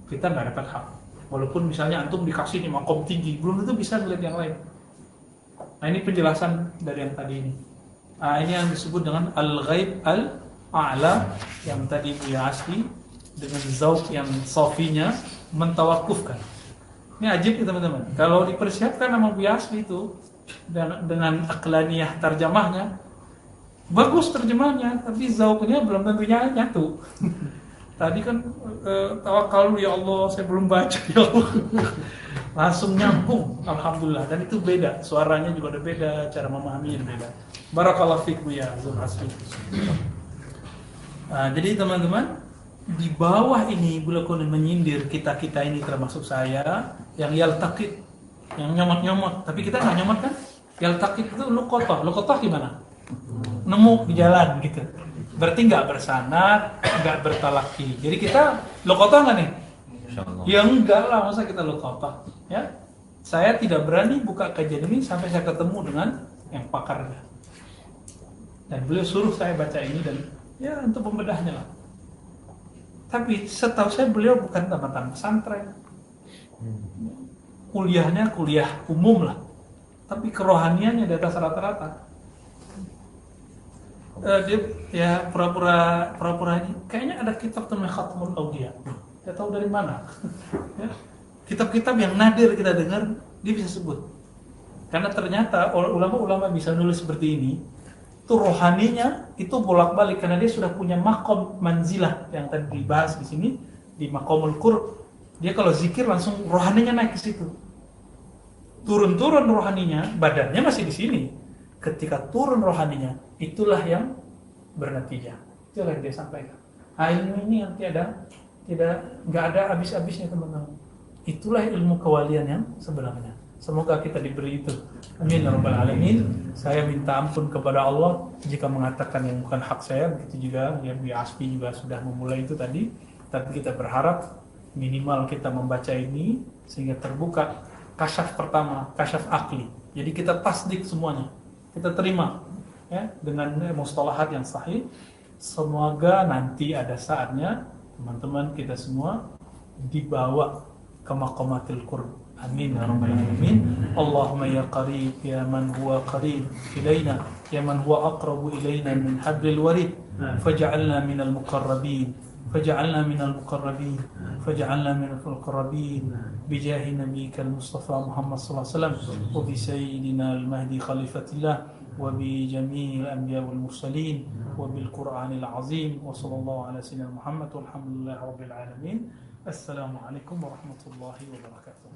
Kita nggak dapat hak. Walaupun misalnya antum dikasih di makom tinggi, belum tentu bisa melihat yang lain. Nah ini penjelasan dari yang tadi ini. Ini yang disebut dengan Al-Ghaib Al-A'la yang tadi Buya Asli dengan zauq yang sofinya mentawakufkan. Ini ajib nih teman-teman. Kalau dipersiapkan sama Buya Asli itu dengan aqlaniyah terjemahnya, bagus terjemahnya, tapi zauqnya belum tentunya nyatu. Tadi kan tawakal ya Allah, saya belum baca ya Allah. Langsung nyambung, alhamdulillah. Dan itu beda, suaranya juga ada beda, cara memahaminya beda. Barakallahu fiik ya Zul Asli. Jadi teman-teman, di bawah ini beliau menyindir kita-kita ini termasuk saya yang yaltaqit, yang nyomot-nyomot. Tapi kita nggak nyomot kan? Yaltaqit itu luqatah gimana? Nemu di jalan gitu. Berarti nggak bersanad, nggak bertalaki. Jadi kita luqatah nggak nih? Ya enggak lah, masa kita luqatah. Ya, saya tidak berani buka kajian ini sampai saya ketemu dengan yang pakarnya. Dan beliau suruh saya baca ini dan ya untuk pembedahnya lah. Tapi setahu saya beliau bukan tamatan pesantren. Kuliahnya kuliah umum lah. Tapi kerohaniannya di atas rata-rata. Dia ya pura-pura ini. Kayaknya ada kitab namanya Khatmul Awliya. Saya tahu dari mana. Ya. Kitab-kitab yang nadir kita dengar dia bisa sebut. Karena ternyata ulama-ulama bisa nulis seperti ini. Itu rohaninya itu bolak-balik karena dia sudah punya makom manzilah yang tadi dibahas di sini di makomul qurb. Dia kalau zikir langsung rohaninya naik ke situ. Turun-turun rohaninya, badannya masih di sini. Ketika turun rohaninya, itulah yang bernatijah. Itulah yang dia sampaikan. Ilmu ini yang nggak ada habis-habisnya teman-teman. Itulah ilmu kewalian yang sebenarnya. Semoga kita diberi itu. Amin ya rabbal alamin. Saya minta ampun kepada Allah jika mengatakan yang bukan hak saya. Begitu juga yang Buya Asfi juga sudah memulai itu tadi. Tapi kita berharap minimal kita membaca ini sehingga terbuka kasyaf pertama, kasyaf akli. Jadi kita tasdik semuanya. Kita terima ya dengan mustalahat yang sahih. Semoga nanti ada saatnya teman-teman kita semua dibawa ke maqamatil qurb. Amin ya rabbal alamin. Allahumma ya qarib ya man huwa qarib ilaina ya man huwa aqrabu ilaina min hablil warid faj'alna minal muqarrabin faj'alna minal muqarrabin faj'alna minal muqarrabin bijahi nabiyyikal mustafa Muhammad sallallahu alaihi wasallam wa bi sayyidina al-mahdi khalifatillah وبجميع الأنبياء والمرسلين وبالقرآن العظيم وصلى الله على سيدنا محمد والحمد لله رب العالمين. السلام عليكم ورحمة الله وبركاته.